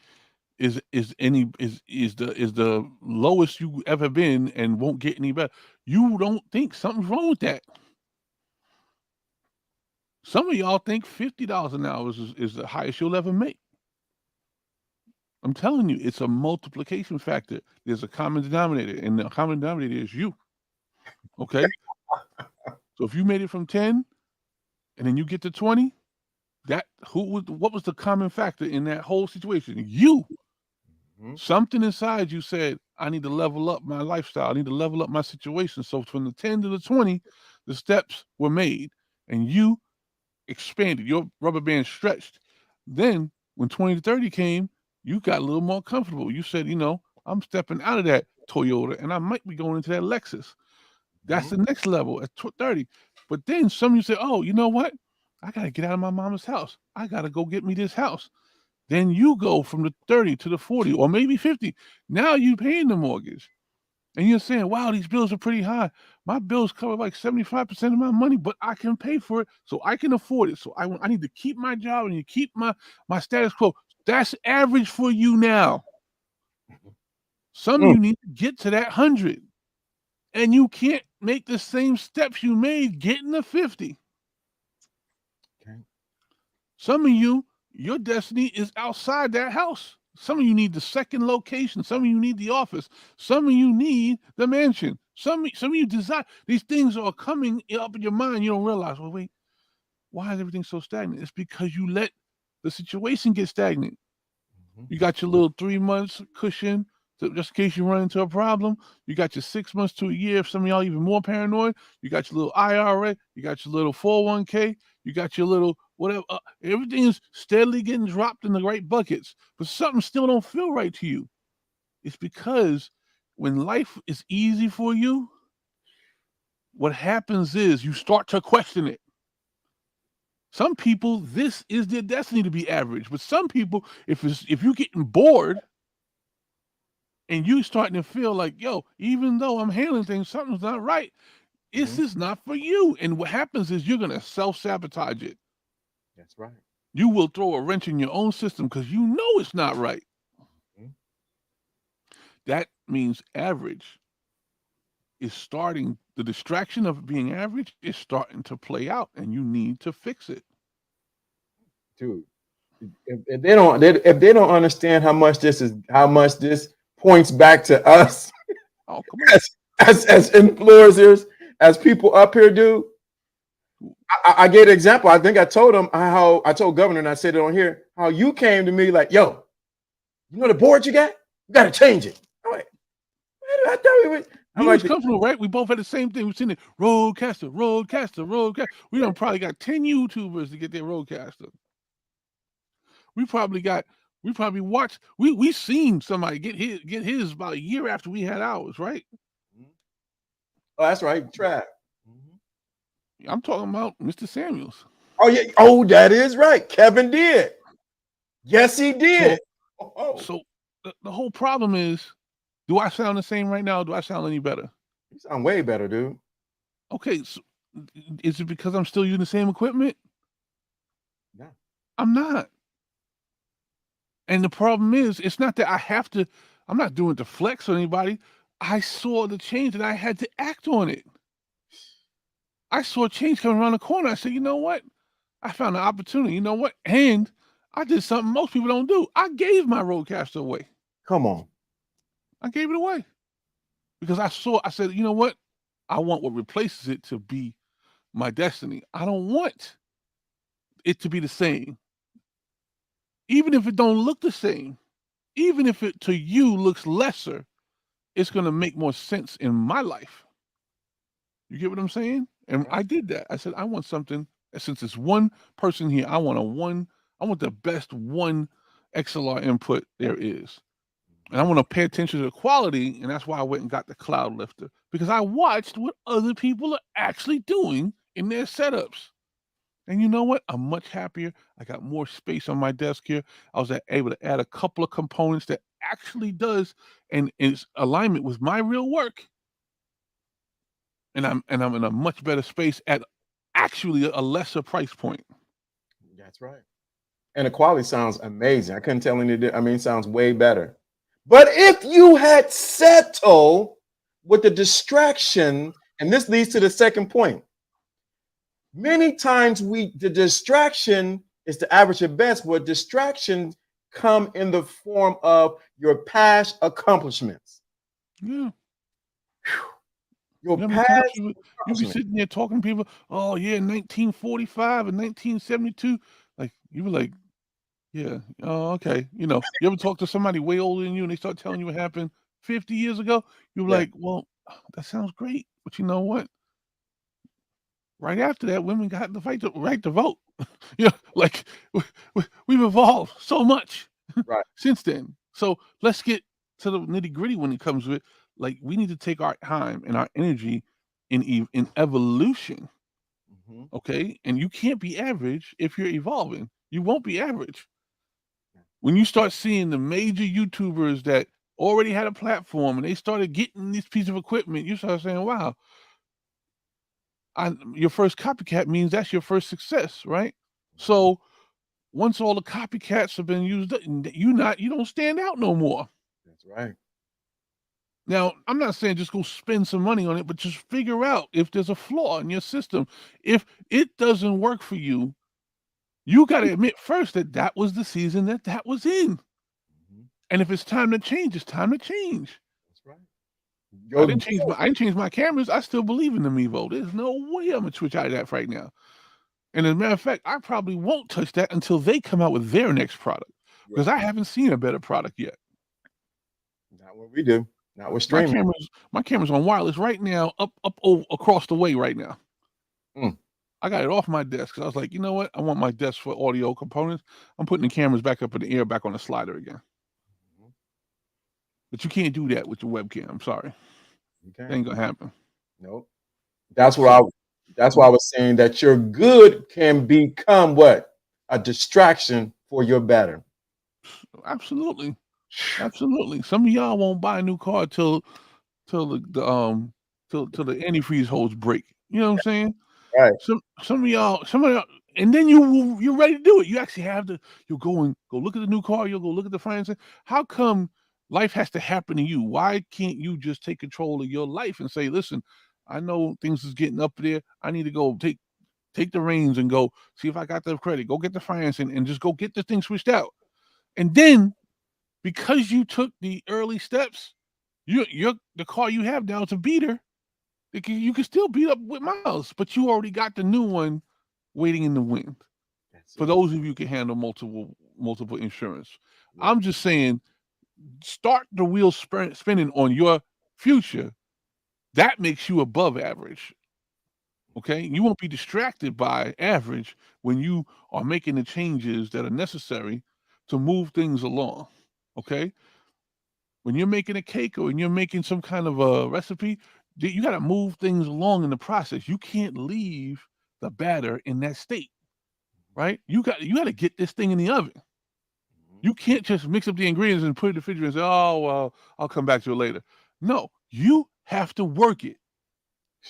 is the lowest you ever been and won't get any better. You don't think something's wrong with that. Some of y'all think $50 an hour is the highest you'll ever make. I'm telling you, it's a multiplication factor. There's a common denominator, and the common denominator is you. Okay? So if you made it from 10 and then you get to 20, what was the common factor in that whole situation? You. Mm-hmm. Something inside you said, I need to level up my lifestyle. I need to level up my situation. So from the 10 to the 20, the steps were made and you expanded. Your rubber band stretched. Then when 20 to 30 came, you got a little more comfortable. You said, I'm stepping out of that Toyota and I might be going into that Lexus. That's the next level at 30. But then some of you say, oh, you know what? I got to get out of my mama's house. I got to go get me this house. Then you go from the 30 to the 40 or maybe 50. Now you're paying the mortgage. And you're saying, wow, these bills are pretty high. My bills cover like 75% of my money, but I can pay for it, so I can afford it. So I need to keep my job and you keep my status quo. That's average for you now. Some of you need to get to that 100. And you can't make the same steps you made getting to 50. Okay. Some of you, your destiny is outside that house. Some of you need the second location. Some of you need the office. Some of you need the mansion. Some of you desire. These things are coming up in your mind. You don't realize, well, wait, why is everything so stagnant? It's because you let the situation get stagnant. Mm-hmm. You got your little 3 months cushion, so just in case you run into a problem. You got your 6 months to a year. If some of y'all even more paranoid, you got your little IRA. You got your little 401k. You got your little whatever. Everything is steadily getting dropped in the right buckets, but something still don't feel right to you. It's because when life is easy for you, what happens is you start to question it. Some people, this is their destiny to be average, but some people, if you're getting bored and you starting to feel like, yo, even though I'm handling things, something's not right, this is not for you. And what happens is you're gonna self-sabotage it. That's right. You will throw a wrench in your own system because you know it's not right. Mm-hmm. That means average is starting, the distraction of being average is starting to play out, and you need to fix it. Dude, if they don't understand how much this points back to us Oh, come on. as influencers, as people up here do. I gave an example. I think I told him how I told Governor, and I said it on here, how you came to me like, yo, you know the board you got to change it. I'm like, I thought we would. You was comfortable, right? We both had the same thing. We've seen it. Roadcaster. We done probably got 10 YouTubers to get their Roadcaster. We watched. We seen somebody get his about a year after we had ours, right? Oh, that's right, Trav. I'm talking about Mr. Samuels. Oh yeah. Oh, that is right. Kevin did. Yes, he did. So the whole problem is, do I sound the same right now? Or do I sound any better? You sound way better, dude. Okay, so is it because I'm still using the same equipment? No. I'm not. And the problem is, it's not that I have to, I'm not doing it to flex on anybody. I saw the change and I had to act on it. I saw change coming around the corner. I said, you know what? I found an opportunity. You know what? And I did something most people don't do. I gave my Rodecaster away. Come on. I gave it away because I said, you know what? I want what replaces it to be my destiny. I don't want it to be the same. Even if it don't look the same, even if it to you looks lesser, it's going to make more sense in my life. You get what I'm saying? And Right. I did that. I said, I want something, since it's one person here, I want the best one XLR input there is. And I want to pay attention to the quality, and that's why I went and got the Cloud Lifter, because I watched what other people are actually doing in their setups. And you know what? I'm much happier. I got more space on my desk here. I was able to add a couple of components that actually does and is alignment with my real work. And I'm in a much better space at actually a lesser price point. That's right. And the quality sounds amazing. I couldn't tell any. I mean, it sounds way better. But if you had settled with the distraction, and this leads to the second point. Many times the distraction is the average at best, where distractions come in the form of your past accomplishments. Yeah. Your You know how many past times you be accomplishments. sitting there talking to people, oh yeah, 1945 and 1972. Like you were like, yeah, oh, okay. You know, you ever talk to somebody way older than you and they start telling you what happened 50 years ago? You're Yeah. like, well, that sounds great. But you know what? Right after that, women got the right to vote. You know, like we've evolved so much Right. since then. So let's get to the nitty gritty when it comes to it. Like we need to take our time and our energy in evolution. Mhm. Okay, and you can't be average if you're evolving. You won't be average when you start seeing the major YouTubers that already had a platform and they started getting this piece of equipment. You start saying, "Wow, your first copycat means that's your first success, right?" So once all the copycats have been used, you don't stand out no more. That's right. Now, I'm not saying just go spend some money on it, but just figure out if there's a flaw in your system. If it doesn't work for you, you got to admit first that that was the season that was in. Mhm. And if it's time to change, it's time to change. That's right. Your I didn't change my cameras. I still believe in the Mevo. There's no way I'm gonna switch out of that right now. And as a matter of fact, I probably won't touch that until they come out with their next product because right. I haven't seen a better product yet. Not what we do. Not with My streaming. camera's my camera's on wireless right now, up across the way right now. Mm. I got it off my desk because I was like, you know what? I want my desk for audio components. I'm putting the cameras back up in the air, back on the slider again. Mhm. But you can't do that with your webcam. I'm sorry, that Okay. ain't gonna happen. Nope. That's what I. So That's why I was saying that your good can become what, a distraction for your better. absolutely, absolutely. Some of y'all won't buy a new car till till the antifreeze hose break. You know what I'm saying? Right. Some of y'all, and then you're ready to do it. You actually have to. You'll go look at the new car. You'll go look at the financing. How come life has to happen to you? Why can't you just take control of your life and say, listen, I know things is getting up there. I need to go take the reins and go see if I got the credit. Go get the financing and just go get the thing switched out. And then because you took the early steps, you're the car you have now is a beater. You can still beat up with miles, but you already got the new one waiting in the wind. That's For it. those of you who can handle multiple insurance, Yeah. I'm just saying, start the wheel spinning on your future. That makes you above average. Okay, you won't be distracted by average when you are making the changes that are necessary to move things along. Okay, when you're making a cake or when you're making some kind of a recipe, you got to move things along in the process. You can't leave the batter in that state, right? You got to get this thing in the oven. Mhm. You can't just mix up the ingredients and put it in the refrigerator and say, "Oh well, I'll come back to it later." No, you have to work it.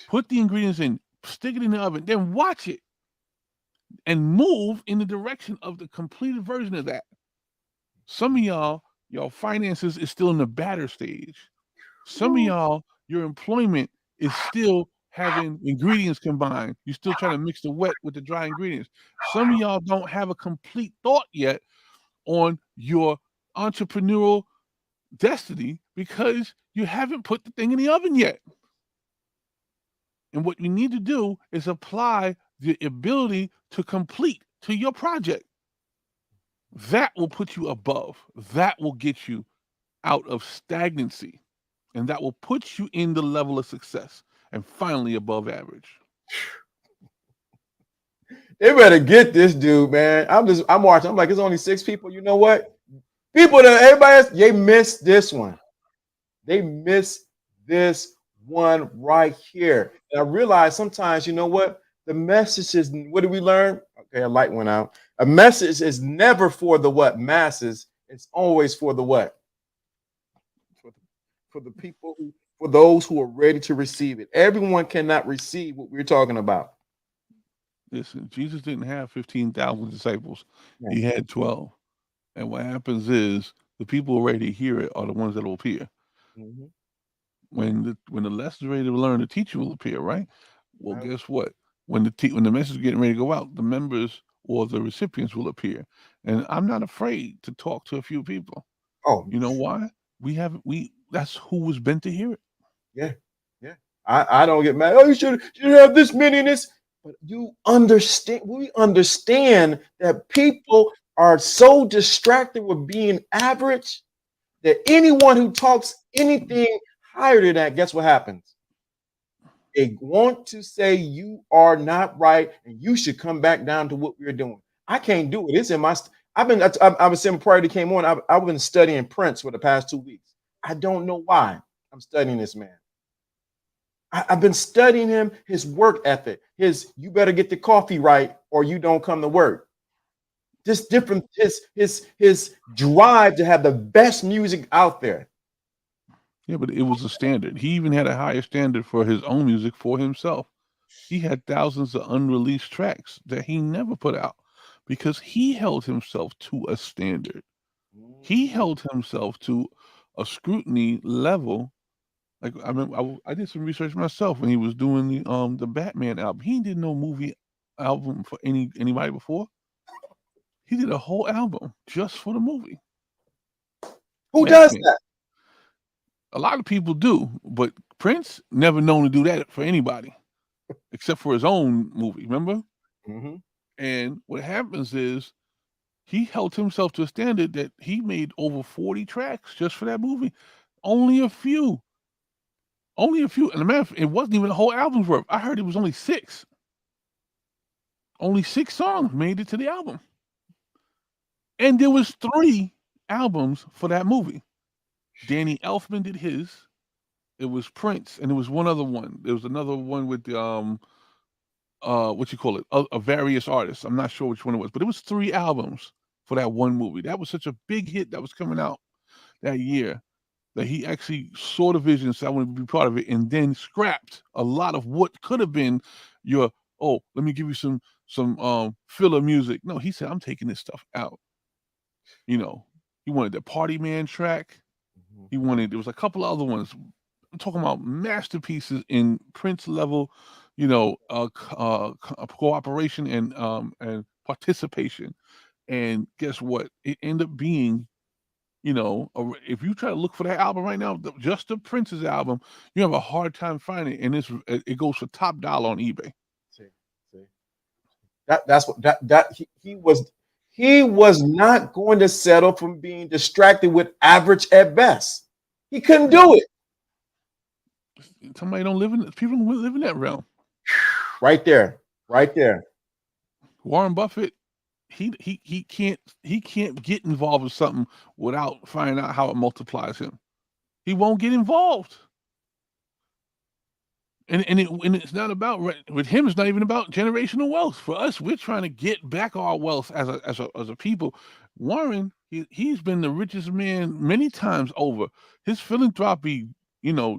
Put the ingredients in, stick it in the oven, then watch it and move in the direction of the completed version of that. Some of y'all finances is still in the batter stage. Some of Woo. y'all, your employment is still having ingredients combined. You're still trying to mix the wet with the dry ingredients. Some of y'all don't have a complete thought yet on your entrepreneurial destiny because you haven't put the thing in the oven yet. And what you need to do is apply the ability to complete to your project. That will put you above. That will get you out of stagnancy. And that will put you in the level of success and finally above average. They better get this dude, man. I'm watching. I'm like, it's only 6 people. You know what? People that everybody else, they missed this one. They missed this one right here. And I realize sometimes, you know what? The message is, what did we learn? Okay, a light went out. A message is never for the what? Masses. It's always for the what? For the people for those who are ready to receive it. Everyone cannot receive what we're talking about. Listen, Jesus didn't have 15,000 disciples. Yeah. He had 12. And what happens is the people who are ready to hear it are the ones that will appear. Mm-hmm. When the lessons ready to learn, the teacher will appear, right? Well, Right. guess what? When the message is getting ready to go out, the members or the recipients will appear. And I'm not afraid to talk to a few people. Oh, You know why? That's who was meant to hear it. yeah. I don't get mad. Oh, you should have this many in this. But you understand, we understand that people are so distracted with being average that anyone who talks anything higher than that, guess what happens? They want to say you are not right and you should come back down to what we're doing. I can't do it. It's in my. I was saying prior to came on. I've been studying Prince for the past 2 weeks. I don't know why I'm studying this man. I've been studying him, his work ethic, you better get the coffee right or you don't come to work. Just different, his drive to have the best music out there. Yeah, but it was a standard. He even had a higher standard for his own music for himself. He had thousands of unreleased tracks that he never put out because he held himself to a standard. He held himself to a scrutiny level. Like I remember, I did some research myself when he was doing the Batman album. He did no movie album for anybody before. He did a whole album just for the movie. Who does that? A lot of people do, but Prince never known to do that for anybody, except for his own movie. Remember? Mm-hmm. And what happens is he held himself to a standard that he made over 40 tracks just for that movie. Only a few. And a matter of fact, it wasn't even a whole album's worth. I heard it was only 6. Only 6 songs made it to the album. And there was 3 albums for that movie. Danny Elfman did his. It was Prince, and there was one other one. There was another one with the what you call it? A various artists. I'm not sure which one it was, but it was 3 albums for that one movie. That was such a big hit that was coming out that year that he actually saw the vision, said I want to be part of it, and then scrapped a lot of what could have been your, oh, let me give you some filler music. No, he said, I'm taking this stuff out. You know, he wanted the Party Man track. He wanted, there was a couple of other ones. I'm talking about masterpieces in Prince level, cooperation and participation. And guess what? It ended up being, if you try to look for that album right now, just the Prince's album, you have a hard time finding it, and it goes for top dollar on eBay. See. That's what he was not going to settle from being distracted with average at best. He couldn't do it. Somebody people don't live in that realm. Right there. Warren Buffett, he can't get involved with something without finding out how it multiplies him. He won't get involved. And it's not about, with him, it's not even about generational wealth. For us, we're trying to get back our wealth as a people. Warren, he's been the richest man many times over. His philanthropy,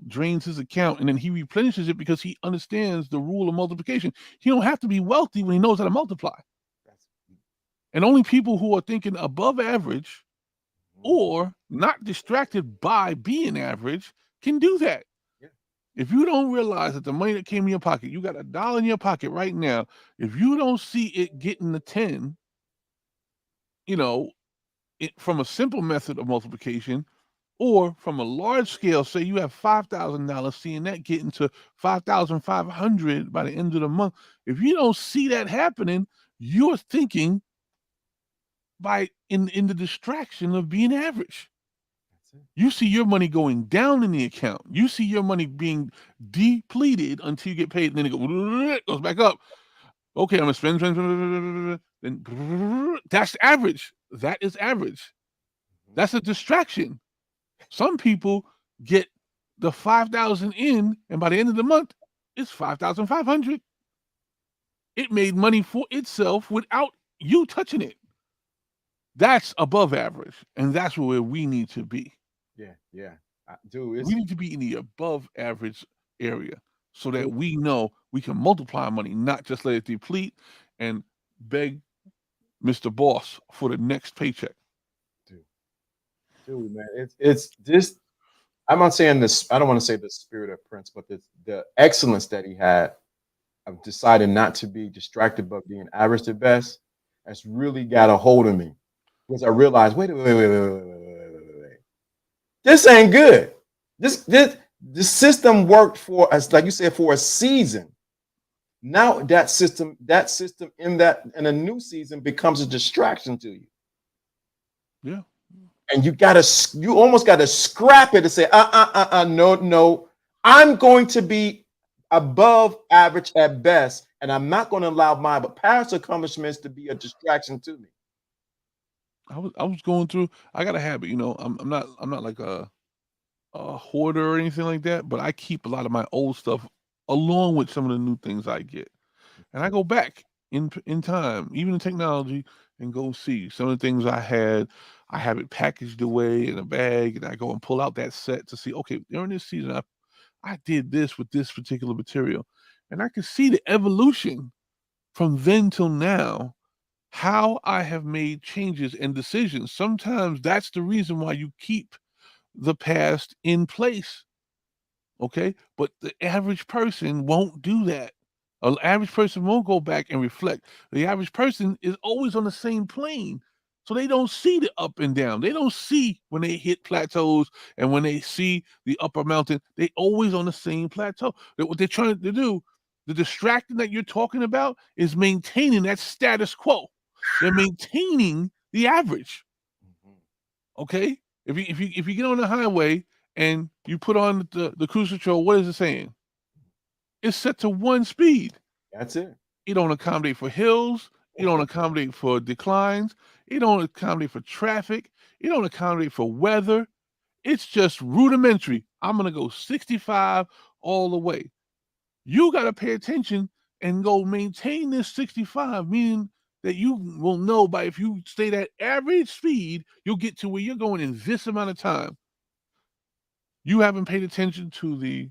drains his account, and then he replenishes it because he understands the rule of multiplication. He don't have to be wealthy when he knows how to multiply. And only people who are thinking above average or not distracted by being average can do that. If you don't realize that the money that came in your pocket, you got $1 in your pocket right now. If you don't see it getting to 10, you know, from a simple method of multiplication, or from a large scale, say you have $5,000, seeing that getting to 5,500 by the end of the month. If you don't see that happening, you're thinking in the distraction of being average. You see your money going down in the account. You see your money being depleted until you get paid, and then it goes back up. Okay, I'm gonna spend, then that's average. That is average. That's a distraction. Some people get the 5,000 in, and by the end of the month, it's 5,500. It made money for itself without you touching it. That's above average, and that's where we need to be. Yeah. Dude, We need to be in the above average area so that we know we can multiply money, not just let it deplete and beg Mr. Boss for the next paycheck. Dude, man, it's this. I'm not saying this. I don't want to say the spirit of Prince, but the excellence that he had of deciding not to be distracted, but being average at best, has really got a hold of me. Because I realized, wait. This ain't good. The system worked for us, like you said, for a season. Now that system in a new season becomes a distraction to you. Yeah. And you almost gotta scrap it and say, no. I'm going to be above average at best, and I'm not going to allow my past accomplishments to be a distraction to me. I was going through. I got a habit, I'm not like a hoarder or anything like that, but I keep a lot of my old stuff along with some of the new things I get, and I go back in time, even in technology, and go see some of the things I had. I have it packaged away in a bag, and I go and pull out that set to see. Okay, during this season, I did this with this particular material, and I can see the evolution from then till now, how I have made changes and decisions. Sometimes that's the reason why you keep the past in place. Okay. But the average person won't do that. An average person won't go back and reflect. The average person is always on the same plane. So they don't see the up and down. They don't see when they hit plateaus, and when they see the upper mountain, they always on the same plateau. What they're trying to do, the distracting that you're talking about, is maintaining that status quo. They're maintaining the average. Okay? If you get on the highway and you put on the cruise control, what is it saying? It's set to 1 speed. That's it. It don't accommodate for hills. It don't accommodate for declines. It don't accommodate for traffic. It don't accommodate for weather. It's just rudimentary. I'm gonna go 65 all the way. You gotta pay attention and go maintain this 65, meaning that you will know by if you stay at average speed, you'll get to where you're going in this amount of time. You haven't paid attention to the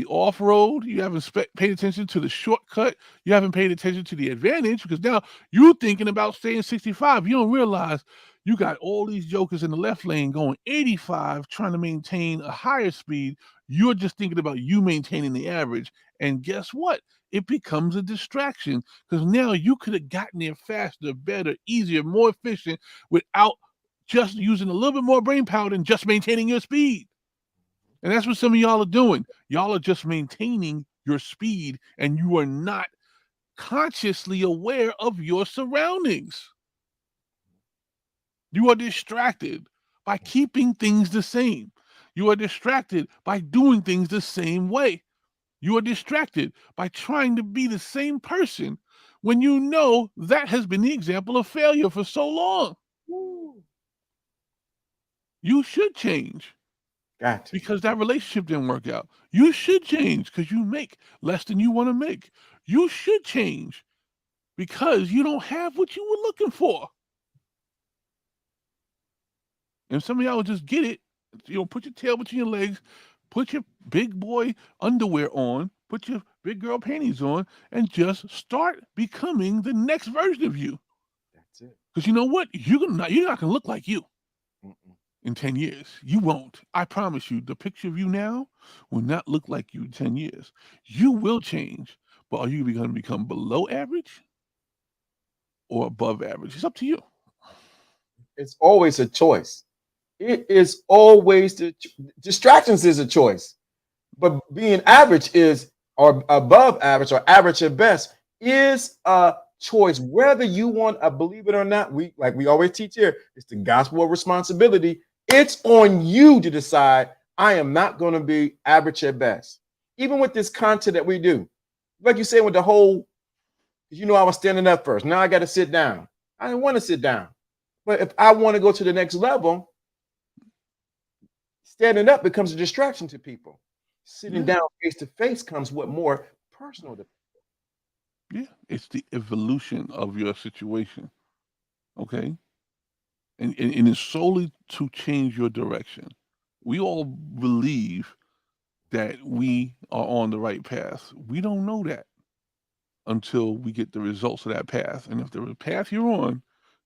off-road, you haven't paid attention to the shortcut, you haven't paid attention to the advantage, because now you're thinking about staying 65. You don't realize you got all these jokers in the left lane going 85 trying to maintain a higher speed. You're just thinking about you maintaining the average, and guess what? It becomes a distraction, because now you could have gotten there faster, better, easier, more efficient without just using a little bit more brain power than just maintaining your speed. And that's what some of y'all are doing. Y'all are just maintaining your speed, and you are not consciously aware of your surroundings. You are distracted by keeping things the same. You are distracted by doing things the same way. You are distracted by trying to be the same person when you know that has been the example of failure for so long. You should change. Got to. Because that relationship didn't work out. You should change because you make less than you want to make. You should change because you don't have what you were looking for. And some of y'all will just get it. Put your tail between your legs, put your big boy underwear on, put your big girl panties on, and just start becoming the next version of you. That's it. Because you know what? You're not gonna look like you. in 10 years. You won't. I promise you, the picture of you now will not look like you in 10 years. You will change, but are you going to become below average or above average? It's up to you. It's always a choice. It is always distractions is a choice, but being average is or above average or average at best is a choice. Whether you want to believe it or not, we always teach here, it's the gospel of responsibility. It's on you to decide. I am not going to be average at best, even with this content that we do. Like you said, with the whole, I was standing up first. Now I got to sit down. I didn't want to sit down, but if I want to go to the next level, standing up becomes a distraction to people. Sitting Yeah. down face to face comes what more personal to Yeah. It's the evolution of your situation. Okay. And it's solely to change your direction. We all believe that we are on the right path. We don't know that until we get the results of that path. And if the path you're on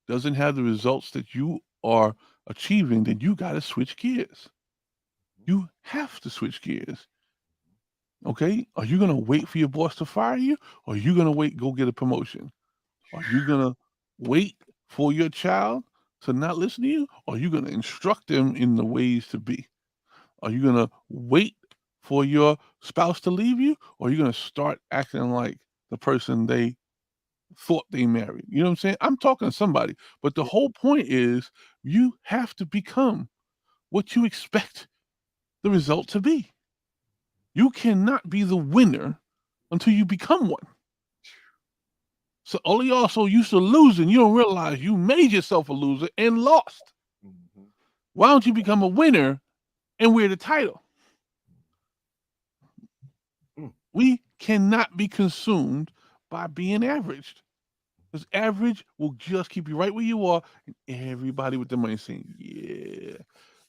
doesn't have the results that you are achieving, then you got to switch gears. You have to switch gears. Okay? Are you going to wait for your boss to fire you, or are you going to go get a promotion? Are you going to wait for your child to not listen to you, or are you going to instruct them in the ways to be? Are you going to wait for your spouse to leave you, or are you going to start acting like the person they thought they married? You know what I'm saying? I'm talking to somebody, but the whole point is you have to become what you expect the result to be. You cannot be the winner until you become one. So all of y'all so used to losing, you don't realize you made yourself a loser and lost. Mhm. Why don't you become a winner and wear the title? Mm. We cannot be consumed by being averaged. Because average will just keep you right where you are, and everybody with the money saying, yeah,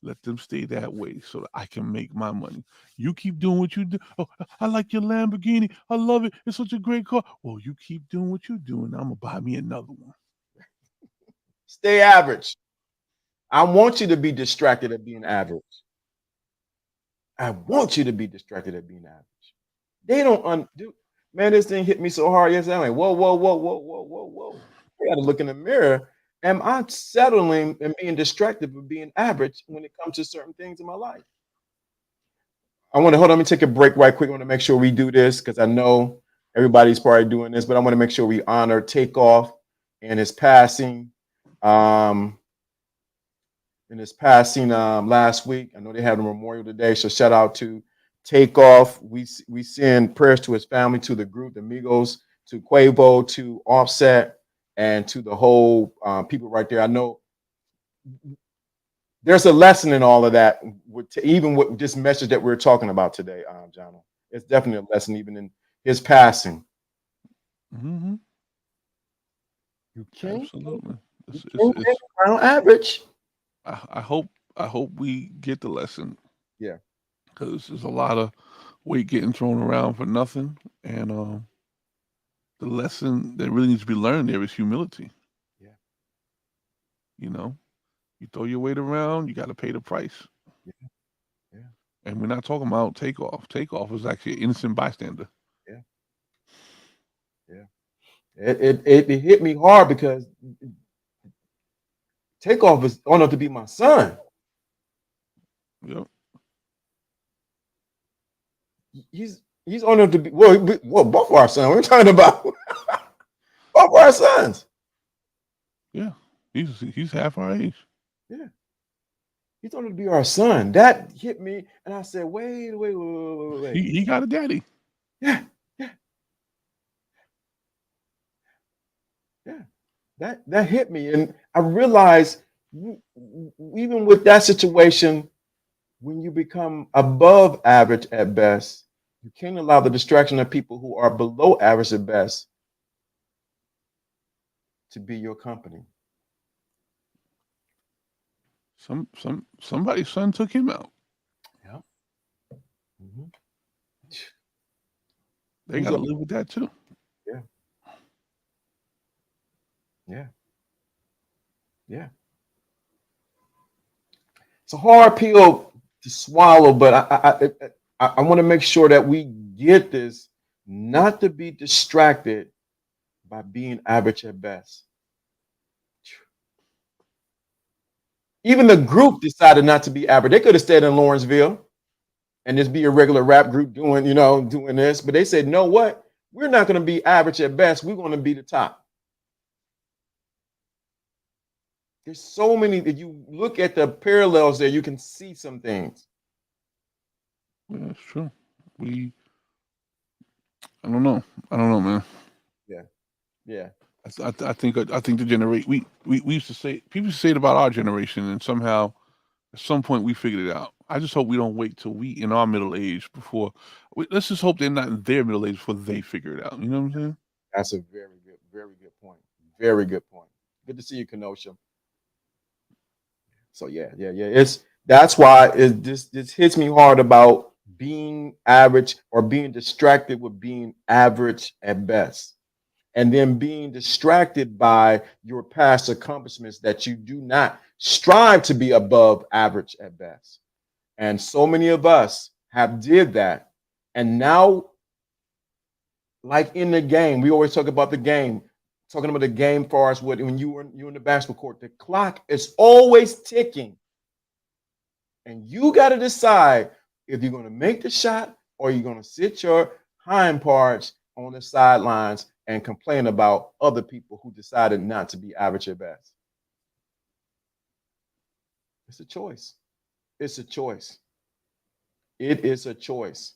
let them stay that way so that I can make my money. You keep doing what you do. Oh, I like your Lamborghini. I love it. It's such a great car. Well, you keep doing what you're doing. I'm going to buy me another one. Stay average. I want you to be distracted at being average. I want you to be distracted at being average. They don't undo. Man, this thing hit me so hard yesterday. I'm like, whoa, whoa, whoa, whoa, whoa, whoa, whoa. I got to look in the mirror. Am I settling and being distracted for being average when it comes to certain things in my life? I want to hold on. Let me take a break right quick. I want to make sure we do this because I know everybody's probably doing this, but I want to make sure we honor Takeoff and his passing. Um, last week. I know they had a memorial today, so shout out to Takeoff. We send prayers to his family, to the group, the Migos, to Quavo, to Offset, and to the whole people right there. I know there's a lesson in all of that, even with this message that we're talking about today, John. It's definitely a lesson, even in his passing. Mm-hmm. You can't, Absolutely. you It's, can't get it's, around average. I hope we get the lesson Yeah, because there's a lot of weight getting thrown around for nothing. And the lesson that really needs to be learned there is humility. yeah, You know, you throw your weight around, you got to pay the price. yeah, yeah, And we're not talking about Takeoff. Takeoff was actually an innocent bystander. yeah, yeah. It hit me hard because Takeoff is honored to be my son. Yep. He's honored to be well both of our sons. We're talking about both of our sons. Yeah. He's half our age. Yeah, he's honored to be our son. That hit me, and I said, wait. He got a daddy. Yeah, yeah, yeah. That hit me, and I realized even with that situation, when you become above average at best, you can't allow the distraction of people who are below average at best to be your company. Somebody's son took him out. Yeah. Mhm. They Who's got to up? live with that too. Yeah, yeah, yeah. It's a hard pill to swallow, but I want to make sure that we get this, not to be distracted by being average at best. Even the group decided not to be average. They could have stayed in Lawrenceville and just be a regular rap group doing, doing this. But they said, no, what? We're not going to be average at best. We're going to be the top. There's so many, if you look at the parallels there, you can see some things. Yeah, that's true. I don't know, man. Yeah. I think the generation we used to say, people used to say it about our generation, and somehow at some point we figured it out. I just hope we don't wait till we in our middle age before. Let's just hope they're not in their middle age before they figure it out. You know what I'm saying? That's a very good point. Very good point. Good to see you, Kenosha. So yeah. That's why this hits me hard about being average or being distracted with being average at best. And then being distracted by your past accomplishments that you do not strive to be above average at best. And so many of us have did that. And now, like in the game, we always talk about the game, talking about the game for us, when you in the basketball court, the clock is always ticking. And you got to decide if you're going to make the shot or you're going to sit your hind parts on the sidelines and complain about other people who decided not to be average at best. It's a choice. It's a choice. It is a choice.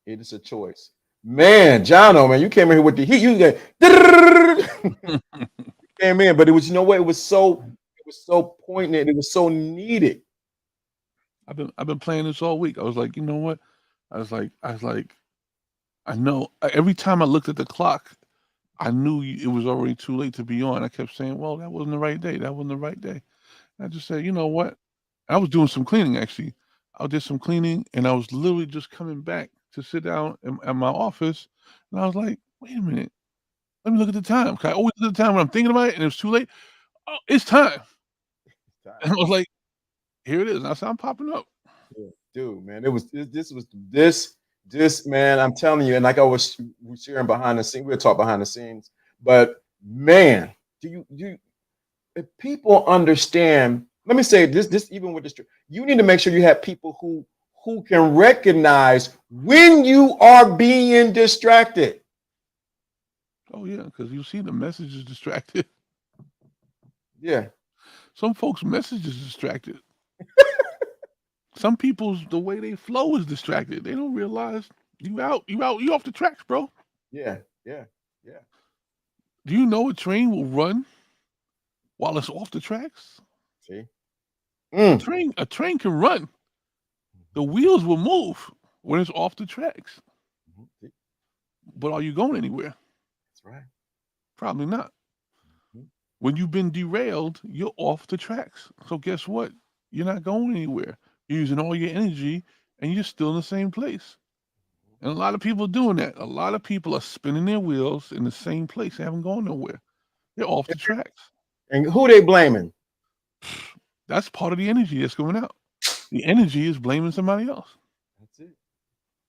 It is a choice. Man, Jono, man, you came in here with the heat. You came in, but it was, it was so poignant. It was so needed. I've been playing this all week. I was like, you know what? I was like, I know. Every time I looked at the clock, I knew it was already too late to be on. I kept saying, well, that wasn't the right day. That wasn't the right day. And I just said, you know what? I was doing some cleaning, actually. I did some cleaning, and I was literally just coming back to sit down at my office, and I was like, wait a minute. Let me look at the time. 'Cause I always look at the time when I'm thinking about it, and it's too late. Oh, it's time. And I was like, here it is. And I said, I'm popping up. Dude, man, this man, I'm telling you, and like I was sharing behind the scenes, we'll talk behind the scenes, but man, if people understand, let me say this even with this, you need to make sure you have people who can recognize when you are being distracted. Oh yeah, because you see the message is distracted. Yeah. Some folks' message is distracted. Some people's, the way they flow is distracted. They don't realize you off the tracks, bro. Yeah. Do you know a train will run while it's off the tracks? See? A train can run. The wheels will move when it's off the tracks. But are you going anywhere? That's right. Probably not. When you've been derailed, you're off the tracks. So guess what? You're not going anywhere. You're using all your energy and you're still in the same place. And a lot of people are doing that. A lot of people are spinning their wheels in the same place. They haven't gone nowhere. They're off the tracks. And who they blaming? That's part of the energy that's going out. The energy is blaming somebody else. That's it.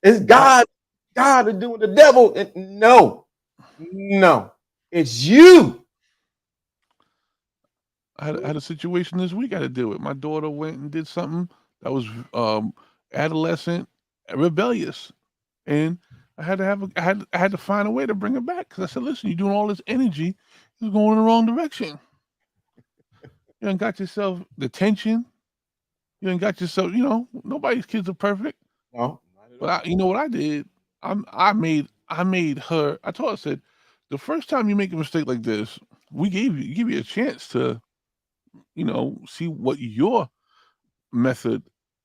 It's God. God is doing the devil. No. It's you. I had a situation this week I had to deal with. My daughter went and did something that was adolescent, rebellious, and I had to find a way to bring her back because I said, "Listen, you're doing all this energy, it's going in the wrong direction. You done got yourself the tension. You done got yourself. Nobody's kids are perfect. No, but you know what I did? I made her. I told her, I said, the first time you make a mistake like this, we give you a chance to, see what your method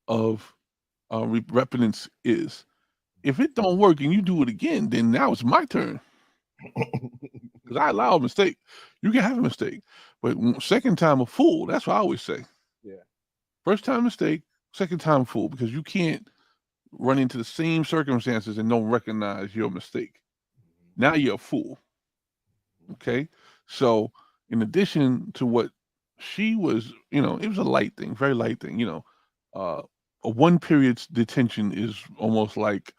of repentance is. If it don't work and you do it again, then now it's my turn. Because I allow a mistake. You can have a mistake, but second time a fool. That's what I always say. Yeah. First time mistake, second time fool, because you can't run into the same circumstances and don't recognize your mistake. Now you're a fool. Okay. So in addition to what she was, it was a light thing, very light thing. A one period detention is almost like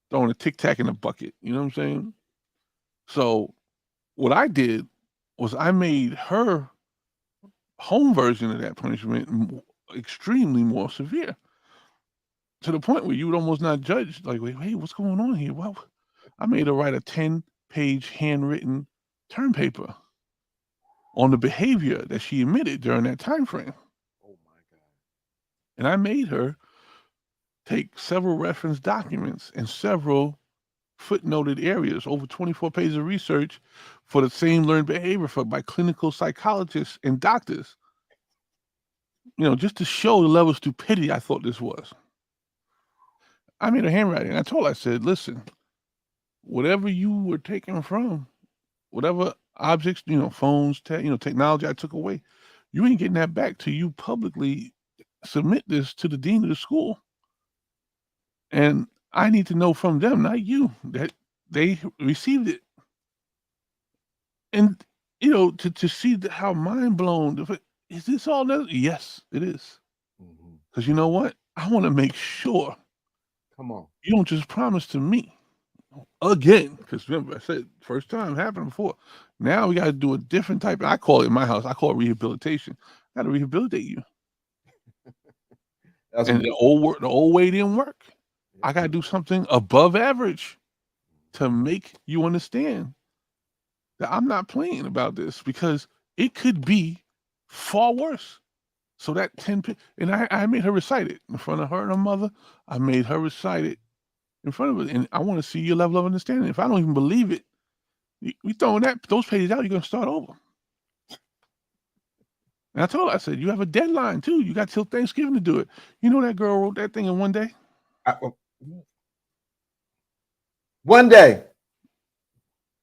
throwing a tic tac in a bucket. You know what I'm saying? So what I did was I made her home version of that punishment extremely more severe, to the point where you would almost not judge. Like, wait, hey, what's going on here? Well, I made her write a 10-page handwritten term paper on the behavior that she admitted during that time frame. Oh my God. And I made her take several reference documents and several footnoted areas, over 24 pages of research for the same learned behavior by clinical psychologists and doctors, just to show the level of stupidity I thought this was. I made her handwriting. I told her, I said, listen, whatever you were taken from, whatever objects, phones, technology I took away, you ain't getting that back till you publicly submit this to the dean of the school. And I need to know from them, not you, that they received it. And, to see how mind blown, is this all that? Yes, it is. Because you know what? I want to make sure Come on. you don't just promise to me again. Because remember, I said first time happened before. Now we got to do a different type. I call it in my house, I call it rehabilitation. I got to rehabilitate you. And the old way didn't work. I got to do something above average to make you understand that I'm not playing about this, because it could be far worse. So that 10, and I made her recite it in front of her and her mother. I made her recite it in front of her, and I want to see your level of understanding. If I don't even believe it, we throwing those pages out, you're going to start over. And I told her, I said, you have a deadline too. You got till Thanksgiving to do it. You know that girl wrote that thing in one day? One day,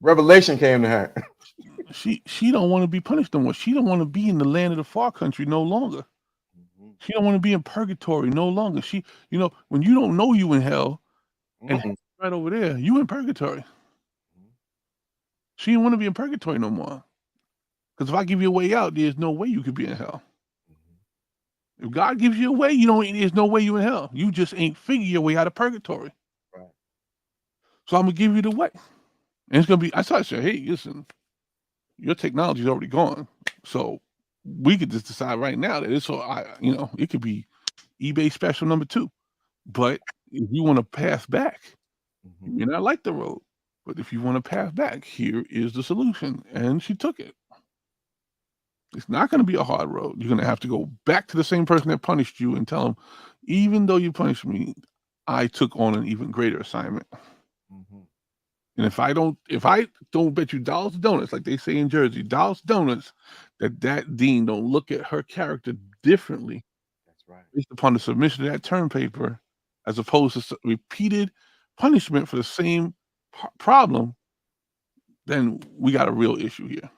revelation came to her. She don't want to be punished no more. She don't want to be in the land of the far country no longer. She don't want to be in purgatory no longer. She, when you don't know you in hell, and right over there, you in purgatory. She didn't want to be in purgatory no more. Because if I give you a way out, there's no way you could be in hell. If God gives you a way, there's no way you in hell. You just ain't figure your way out of purgatory. Right. So I'm gonna give you the way. And it's gonna be, I said, hey, listen, your technology's already gone. So we could just decide right now that it's all, it could be eBay special number 2. But if you want to pass back, you may not like the road. But if you want to pass back, here is the solution. And she took it. It's not going to be a hard road. You're going to have to go back to the same person that punished you and tell them, even though you punished me, I took on an even greater assignment. And if I don't bet you dollars to donuts, like they say in Jersey, dollars to donuts, that dean don't look at her character differently. That's right. Based upon the submission of that term paper, as opposed to repeated punishment for the same problem, then we got a real issue here.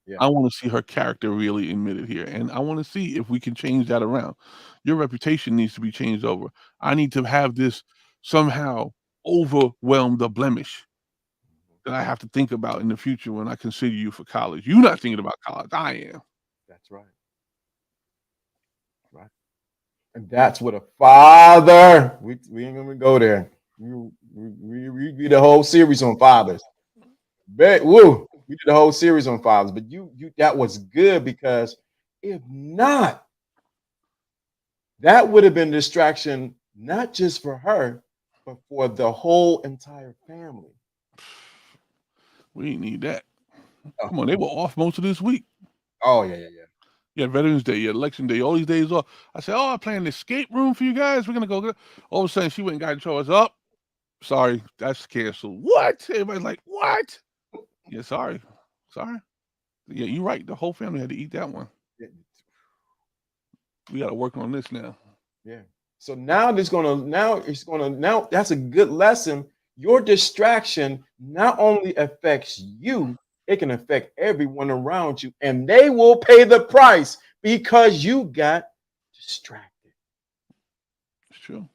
Yeah. I want to see her character really admitted here, and I want to see if we can change that around. Your reputation needs to be changed over. I need to have this somehow overwhelm the blemish that I have to think about in the future when I consider you for college. You're not thinking about college. I am. That's right. Right. And that's what a father. We ain't gonna go there. We did a whole series on fathers. We did a whole series on fathers, but you that was good, because if not, that would have been a distraction, not just for her, but for the whole entire family. We ain't need that. Come on, they were off most of this week. Oh yeah. Yeah, Veterans Day, yeah, Election Day, all these days off. I said, I planned an escape room for you guys. We're gonna go. All of a sudden, she went and got in trouble. I said, sorry, that's canceled. What? Everybody's like, what? Yeah, sorry. Yeah, you're right. The whole family had to eat that one. We got to work on this now. Yeah. So now that's a good lesson. Your distraction not only affects you, it can affect everyone around you, and they will pay the price because you got distracted. It's true.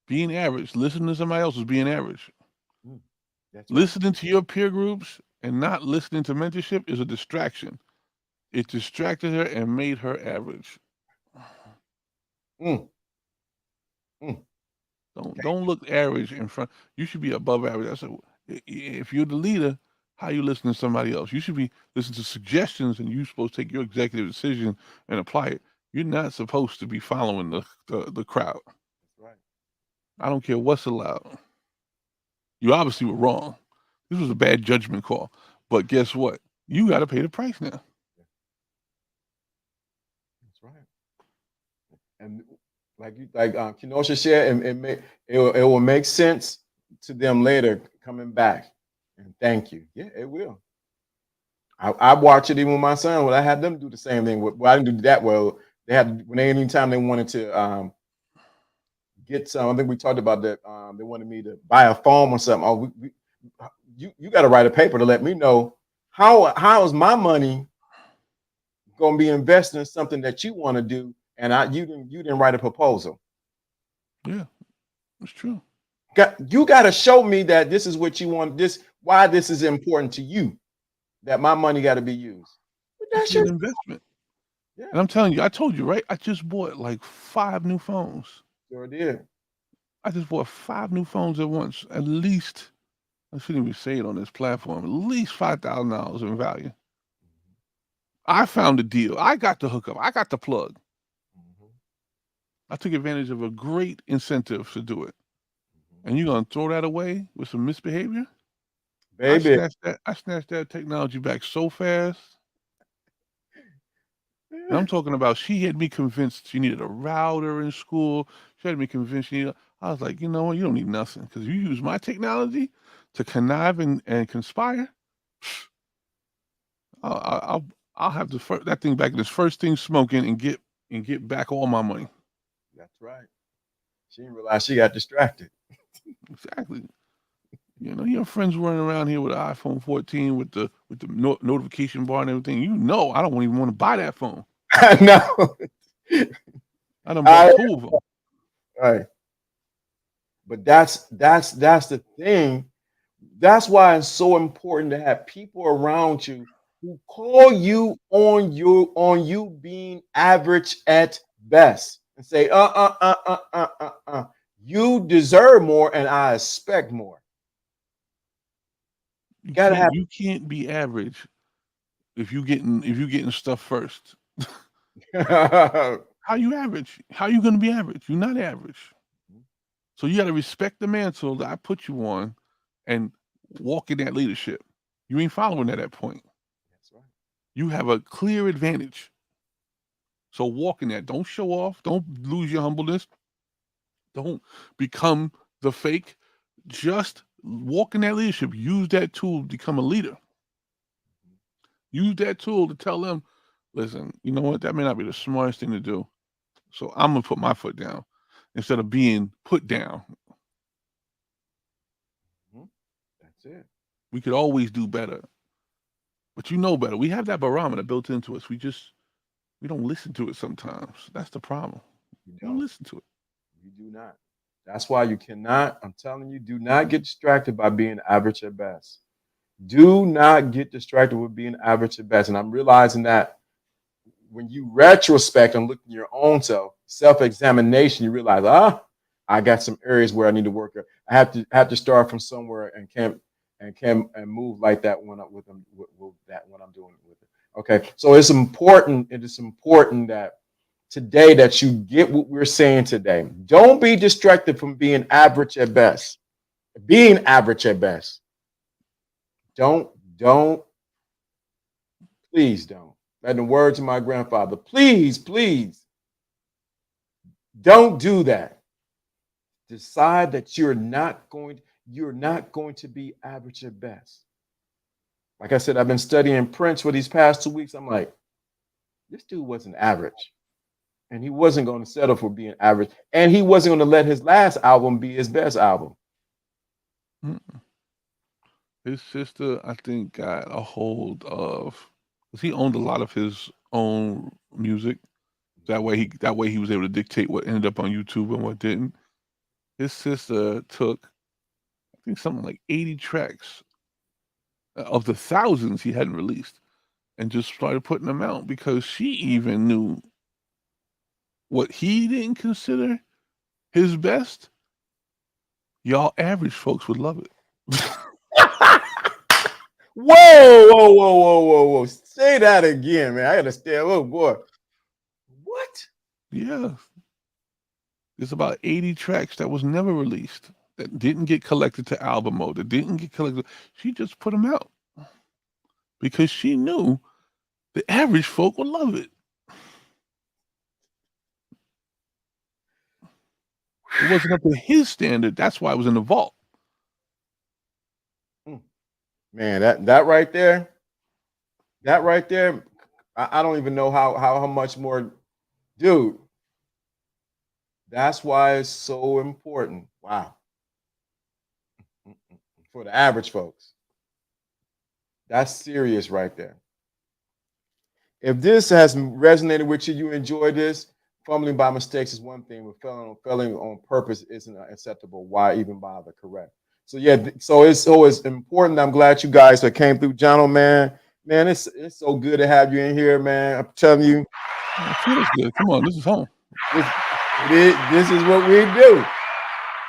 Being average, listening to somebody else is being average. Listening to your peer groups and not listening to mentorship is a distraction. It distracted her and made her average. Mm, mm. Don't look average in front. You should be above average. If you're the leader, how you listen to somebody else? You should be listening to suggestions, and you're supposed to take your executive decision and apply it. You're not supposed to be following the crowd. That's right. I don't care what's allowed. You obviously were wrong. This was a bad judgment call. But guess what? You got to pay the price now. That's right. And like Kenosha shared, it will make sense to them later coming back. And thank you. Yeah, it will. I watch it even with my son. When I had them do the same thing. Well, I didn't do that well. They had when anytime they wanted to get some. I think we talked about that. They wanted me to buy a phone or something. Oh, you got to write a paper to let me know how is my money going to be invested in something that you want to do, and you didn't write a proposal. Yeah, it's true. You got to show me that this is what you want. Why this is important to you. That my money got to be used. But It's an investment. Yeah. And I'm telling you, I told you, right? I just bought like 5 new phones. Sure did. I just bought 5 new phones at once. At least, I shouldn't even say it on this platform, at least $5,000 in value. I found a deal. I got the hookup. I got the plug. I took advantage of a great incentive to do it. And you're gonna throw that away with some misbehavior? Baby. I snatched that technology back so fast. And I'm talking about she had me convinced she needed a router in school. She had me convinced she needed. I was like, you know what? You don't need nothing because you use my technology to connive and conspire. I'll have that thing back in its first thing smoking and get back all my money. That's right. She didn't realize she got distracted. Exactly. You know, your friends running around here with an iPhone 14 with the notification bar and everything. You know, I don't even want to buy that phone. I know. I done bought 2 of them. Right. But that's the thing. That's why it's so important to have people around you who call you on you being average at best and say, you deserve more and I expect more. You can't be average if you getting stuff first. How you average? How you gonna be average? You're not average. So you gotta respect the mantle that I put you on and walk in that leadership. You ain't following at that point. That's right. You have a clear advantage. So walk in that. Don't show off. Don't lose your humbleness. Don't become the fake. Just walk in that leadership. Use that tool to become a leader. Use that tool to tell them, listen, you know what? That may not be the smartest thing to do. So I'm gonna put my foot down instead of being put down. That's it. We could always do better. But you know better. We have that barometer built into us. We don't listen to it sometimes. That's the problem. You don't listen to it. You do not. That's why you cannot, I'm telling you, do not get distracted by being average at best. Do not get distracted with being average at best. And I'm realizing that when you retrospect and look at your own self-examination, you realize, I got some areas where I need to work. I have to start from somewhere and move like that when I'm doing with it. Okay, so it's important. It is important that today that you get what we're saying today. Don't be distracted from being average at best. Being average at best. Don't, please don't. In the words of my grandfather, please don't do that. Decide that you're not going to be average at best. Like I said, I've been studying Prince for these past 2 weeks. I'm like, this dude wasn't average. And he wasn't going to settle for being average. And he wasn't going to let his last album be his best album. His sister, I think, got a hold of, because he owned a lot of his own music. That way he was able to dictate what ended up on YouTube and what didn't. His sister took, I think, something like 80 tracks of the thousands he hadn't released, and just started putting them out because she even knew what he didn't consider his best. Y'all average folks would love it. Whoa. Say that again, man. I understand. Oh boy. What? Yeah. There's about 80 tracks that was never released, that didn't get collected to album mode, that didn't get collected. She just put them out because she knew the average folk would love it. It wasn't up to his standard. That's why it was in the vault. Man, that right there, I don't even know how much more, dude. That's why it's so important. Wow. For the average folks. That's serious right there. If this has resonated with you, you enjoy this. Fumbling by mistakes is one thing, but failing on purpose isn't acceptable. Why even bother? Correct. So yeah, so it's important. I'm glad you guys that came through, gentlemen. Man, it's so good to have you in here, man. I'm telling you, It feels good. Come on, this is home. this is what we do.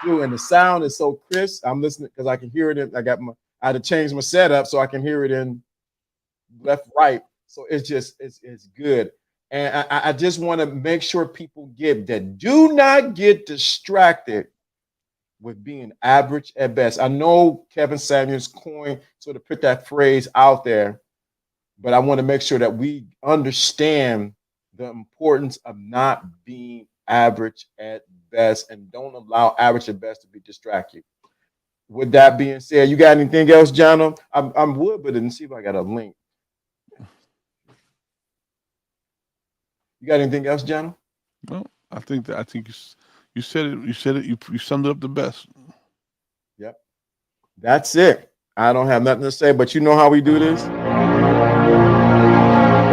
Dude, and the sound is so crisp. I'm listening because I can hear it. I had to change my setup so I can hear it in left, right. So it's good. And I just want to make sure people get that. Do not get distracted with being average at best. I know Kevin Samuels coined sort of put that phrase out there, but I want to make sure that we understand the importance of not being average at best and don't allow average at best to be distracted. With that being said, you got anything else, John? I'm would, but didn't see if I got a link. You got anything else, John? Well, I think you said it. You said it. You summed it up the best. Yep. That's it. I don't have nothing to say, but you know how we do this.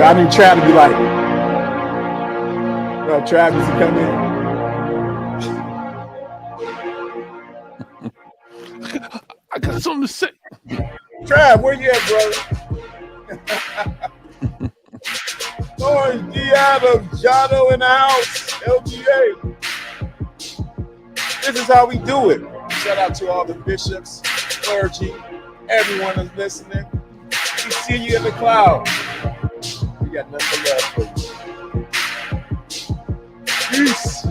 I didn't try to be like, Travis to come in. I got something to say. Trav, where you at, brother? Lawrence D. Adams, Jono in the house, LGA. This is how we do it. Shout out to all the bishops, clergy, everyone that's listening. We see you in the cloud. We got nothing but love for you. Peace.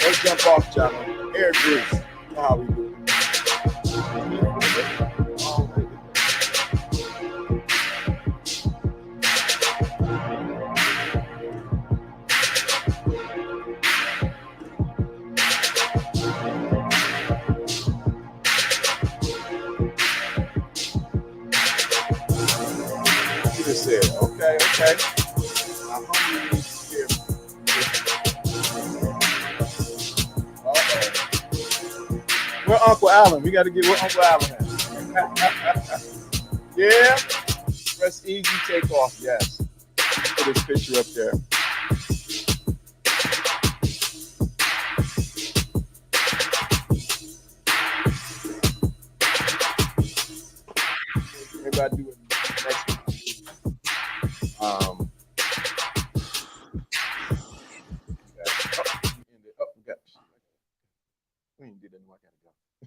Let's jump off, Jono. Air grease. You know how we do it. Okay. Where Uncle Allen? We got to get where Uncle Allen at. Yeah. Press easy take off. Yes. Put his picture up there. Maybe I do it next week. We didn't do that. I gotta go.